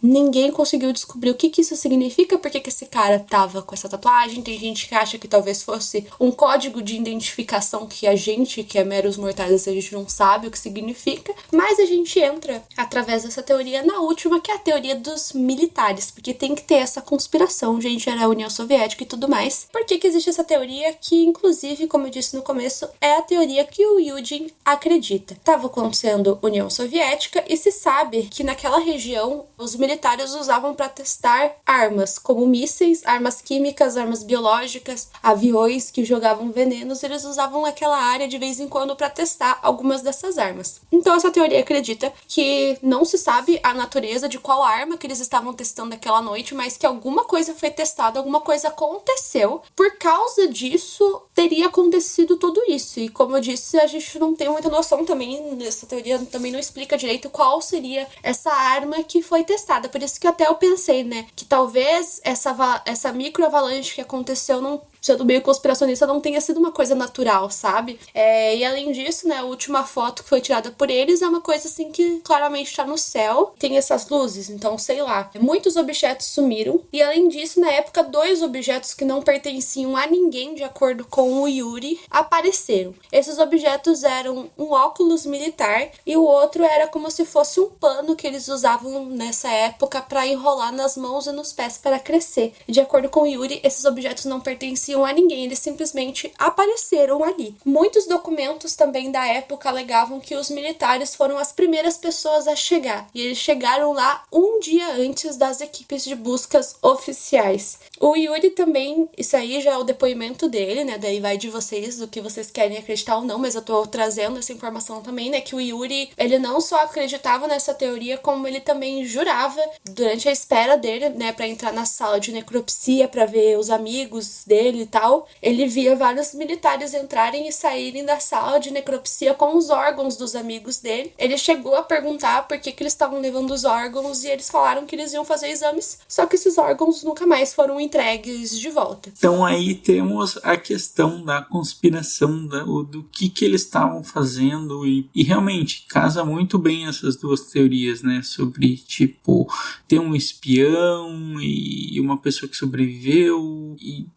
Ninguém conseguiu descobrir o que isso significa, porque que esse cara tava com essa tatuagem. Tem gente que acha que talvez fosse um código de identificação que a gente, que é meros mortais, a gente não sabe o que significa. Mas a gente entra, através dessa teoria, na última, que é a teoria dos militares. Porque tem que ter essa conspiração, gente, era a União Soviética e tudo mais. Por que existe essa teoria que, inclusive, como eu disse no começo, é a teoria que o Eugene acredita. Tava acontecendo União Soviética e se sabe que naquela região os militares usavam para testar armas, como mísseis, armas químicas, armas biológicas, aviões que jogavam venenos. Eles usavam aquela área de vez em quando para testar algumas dessas armas. Então essa teoria acredita que não se sabe a natureza de qual arma que eles estavam testando aquela noite, mas que alguma coisa foi testada, alguma coisa aconteceu. Por causa disso, teria acontecido tudo isso. E como eu disse, a gente não tem muita noção também, essa teoria também não explica direito qual seria essa arma que foi testada. Por isso que até eu pensei, né, que talvez essa microavalanche que aconteceu não, sendo meio conspiracionista, não tenha sido uma coisa natural, sabe? E além disso, né, a última foto que foi tirada por eles é uma coisa assim que claramente tá no céu, tem essas luzes, então sei lá. Muitos objetos sumiram e além disso, na época, 2 objetos que não pertenciam a ninguém, de acordo com o Yuri, apareceram. Esses objetos eram um óculos militar e o outro era como se fosse um pano que eles usavam nessa época para enrolar nas mãos e nos pés para crescer. E de acordo com o Yuri, esses objetos não pertenciam a ninguém, eles simplesmente apareceram ali. Muitos documentos também da época alegavam que os militares foram as primeiras pessoas a chegar, e eles chegaram lá um dia antes das equipes de buscas oficiais. O Yuri também, isso aí já é o depoimento dele, né, daí vai de vocês, do que vocês querem acreditar ou não, mas eu tô trazendo essa informação também, né, que o Yuri, ele não só acreditava nessa teoria, como ele também jurava, durante a espera dele, né, pra entrar na sala de necropsia, pra ver os amigos deles e tal, ele via vários militares entrarem e saírem da sala de necropsia com os órgãos dos amigos dele. Ele chegou a perguntar por que eles estavam levando os órgãos e eles falaram que eles iam fazer exames, só que esses órgãos nunca mais foram entregues de volta. Então aí temos a questão da conspiração, do que eles estavam fazendo e realmente casa muito bem essas duas teorias, né, sobre tipo ter um espião e uma pessoa que sobreviveu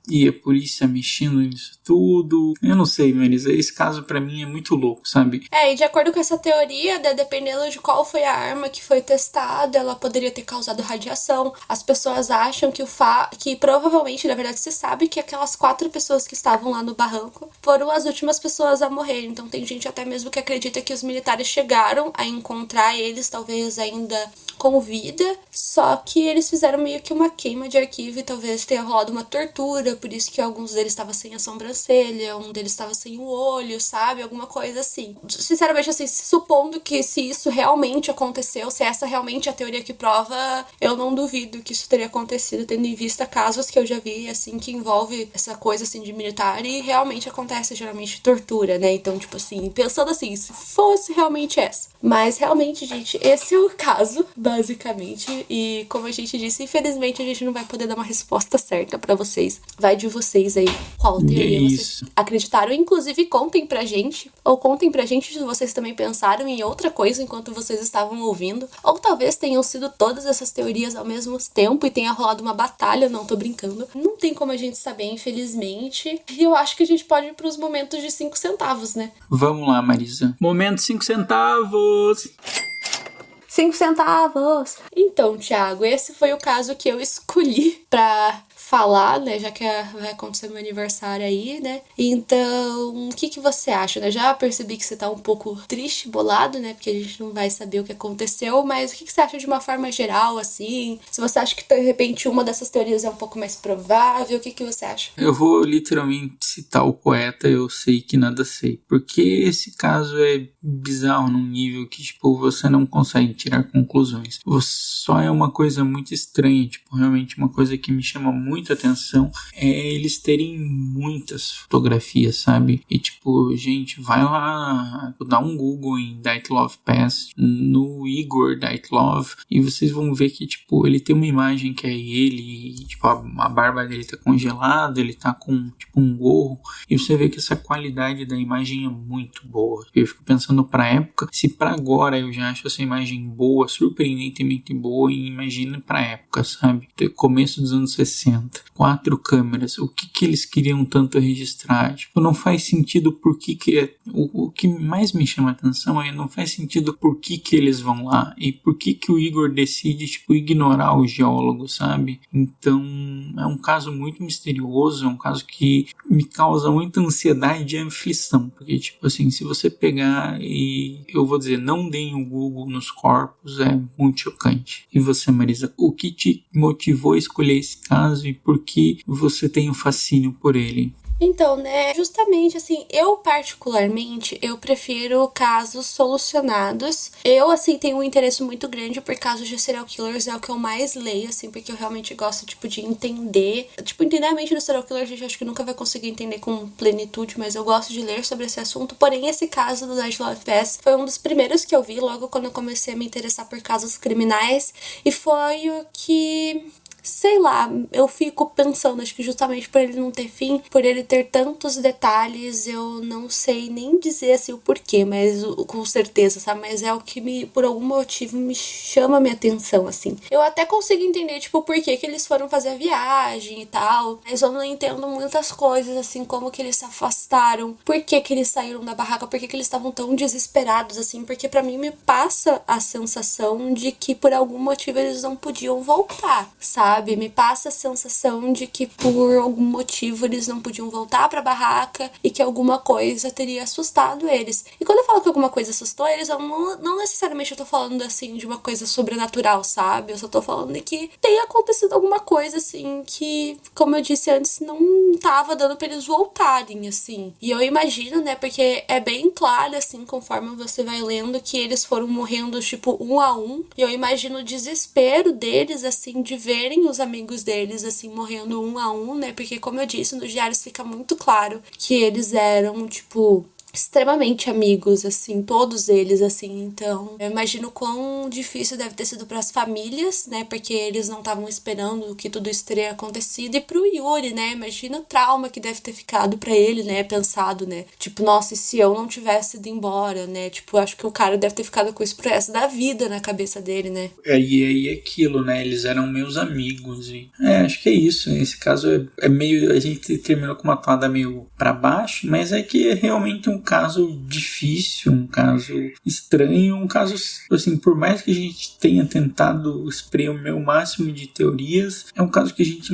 e a polícia mexendo nisso tudo. Eu não sei, Marisa, esse caso pra mim é muito louco, sabe? E de acordo com essa teoria, dependendo de qual foi a arma que foi testada, ela poderia ter causado radiação. As pessoas acham que provavelmente, na verdade, se sabe que aquelas 4 pessoas que estavam lá no barranco foram as últimas pessoas a morrer. Então tem gente até mesmo que acredita que os militares chegaram a encontrar eles, talvez ainda com vida, só que eles fizeram meio que uma queima de arquivo e talvez tenha rolado uma tortura, por isso que alguns deles estavam sem a sobrancelha, um deles estava sem o olho, sabe? Alguma coisa assim. Sinceramente, assim, supondo que se isso realmente aconteceu, se essa realmente é a teoria que prova, eu não duvido que isso teria acontecido, tendo em vista casos que eu já vi, assim, que envolve essa coisa, assim, de militar e realmente acontece, geralmente, tortura, né? Então, tipo assim, pensando assim, se fosse realmente essa. Mas, realmente, gente, esse é o caso, basicamente, e como a gente disse, infelizmente a gente não vai poder dar uma resposta certa pra vocês. Vai de vocês aí, qual teoria vocês acreditaram. Inclusive, contem pra gente, ou contem pra gente se vocês também pensaram em outra coisa enquanto vocês estavam ouvindo, ou talvez tenham sido todas essas teorias ao mesmo tempo e tenha rolado uma batalha, não tô brincando. Não tem como a gente saber, infelizmente, e eu acho que a gente pode ir pros momentos de 5 centavos, né? Vamos lá, Marisa. Momento 5 centavos! 5 centavos! Então, Thiago, esse foi o caso que eu escolhi pra falar, né, já que vai acontecer meu aniversário aí, né, então, o que você acha, né, já percebi que você tá um pouco triste, bolado, né, porque a gente não vai saber o que aconteceu, mas o que você acha de uma forma geral, assim, se você acha que de repente uma dessas teorias é um pouco mais provável, o que você acha? Eu vou literalmente citar o poeta Eu Sei Que Nada Sei, porque esse caso é bizarro num nível que, tipo, você não consegue tirar conclusões, só é uma coisa muito estranha, tipo, realmente uma coisa que me chama muita atenção é eles terem muitas fotografias, sabe? E tipo, gente, vai lá, dá um Google em Dyatlov Pass, no Igor Dyatlov, e vocês vão ver que, tipo, ele tem uma imagem que é ele, e, tipo, a barba dele tá congelada, ele tá com, tipo, um gorro, e você vê que essa qualidade da imagem é muito boa. Eu fico pensando pra época, se pra agora eu já acho essa imagem boa, surpreendentemente boa, e imagina pra época, sabe? Começo dos anos 60. 4 câmeras, o que eles queriam tanto registrar? Tipo, não faz sentido por que o que mais me chama a atenção é não faz sentido por que eles vão lá e por que o Igor decide, tipo, ignorar o geólogo, sabe? Então, é um caso muito misterioso, é um caso que me causa muita ansiedade e aflição, porque, tipo assim, se você pegar e, eu vou dizer, não deem o Google nos corpos, é muito chocante. E você, Marisa, o que te motivou a escolher esse caso e por que você tem um fascínio por ele? Então, né, justamente assim, eu particularmente, eu prefiro casos solucionados. Eu, assim, tenho um interesse muito grande por casos de serial killers, é o que eu mais leio, assim, porque eu realmente gosto, tipo, de entender. Tipo, entender a mente do serial killer, a gente acho que nunca vai conseguir entender com plenitude, mas eu gosto de ler sobre esse assunto. Porém, esse caso do Dyatlov Pass foi um dos primeiros que eu vi logo quando eu comecei a me interessar por casos criminais, e foi o que... sei lá, eu fico pensando, acho que justamente por ele não ter fim, por ele ter tantos detalhes, eu não sei nem dizer assim o porquê, mas com certeza, sabe? Mas é o que por algum motivo me chama a minha atenção, assim. Eu até consigo entender, tipo, por que eles foram fazer a viagem e tal, mas eu não entendo muitas coisas, assim, como que eles se afastaram, por que eles saíram da barraca, por que eles estavam tão desesperados, assim, porque pra mim me passa a sensação de que por algum motivo eles não podiam voltar, sabe? Me passa a sensação de que por algum motivo eles não podiam voltar pra barraca e que alguma coisa teria assustado eles. E quando eu falo que alguma coisa assustou eles, eu não necessariamente eu tô falando assim de uma coisa sobrenatural, sabe? Eu só tô falando de que tem acontecido alguma coisa assim que, como eu disse antes, não tava dando pra eles voltarem, assim. E eu imagino, né, porque é bem claro, assim, conforme você vai lendo, que eles foram morrendo, tipo, um a um. E eu imagino o desespero deles, assim, de verem os amigos deles, assim, morrendo um a um, né? Porque, como eu disse, nos diários fica muito claro que eles eram, tipo, extremamente amigos, assim, todos eles, assim. Então, eu imagino quão difícil deve ter sido para as famílias, né, porque eles não estavam esperando que tudo isso teria acontecido, e pro Yuri, né, imagina o trauma que deve ter ficado para ele, né, pensado, né, tipo, nossa, e se eu não tivesse ido embora, né, tipo, acho que o cara deve ter ficado com isso pro resto da vida na cabeça dele, né. E aí aquilo, né, eles eram meus amigos, e acho que é isso, esse caso é meio, a gente terminou com uma toada meio pra baixo, mas é que é realmente um caso difícil, um caso estranho, um caso, assim, por mais que a gente tenha tentado espremer o máximo de teorias, é um caso que a gente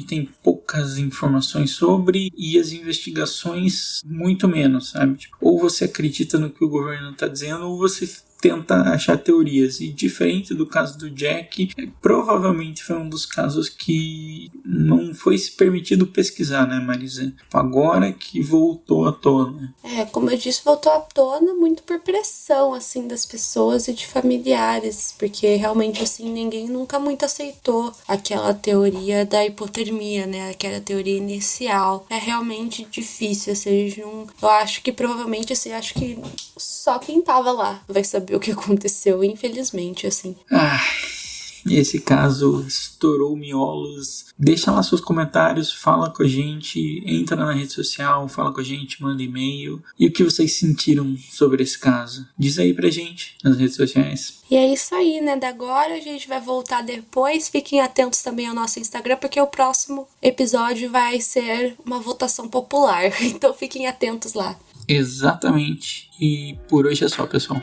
tem poucas informações sobre, e as investigações muito menos, sabe? Tipo, ou você acredita no que o governo está dizendo, ou você tenta achar teorias, e diferente do caso do Jack, provavelmente foi um dos casos que não foi se permitido pesquisar, né, Marisa? Agora que voltou à tona. Como eu disse, voltou à tona muito por pressão, assim, das pessoas e de familiares, porque realmente, assim, ninguém nunca muito aceitou aquela teoria da hipotermia, né, aquela teoria inicial. É realmente difícil, assim, eu acho que provavelmente, assim, acho que só quem tava lá vai saber o que aconteceu, infelizmente, assim. Esse caso estourou miolos. Deixa lá seus comentários, fala com a gente, entra na rede social, fala com a gente, manda e-mail. E o que vocês sentiram sobre esse caso? Diz aí pra gente nas redes sociais. E é isso aí, né? Da agora a gente vai voltar depois. Fiquem atentos também ao nosso Instagram, porque o próximo episódio vai ser uma votação popular. Então fiquem atentos lá. Exatamente. E por hoje é só, pessoal.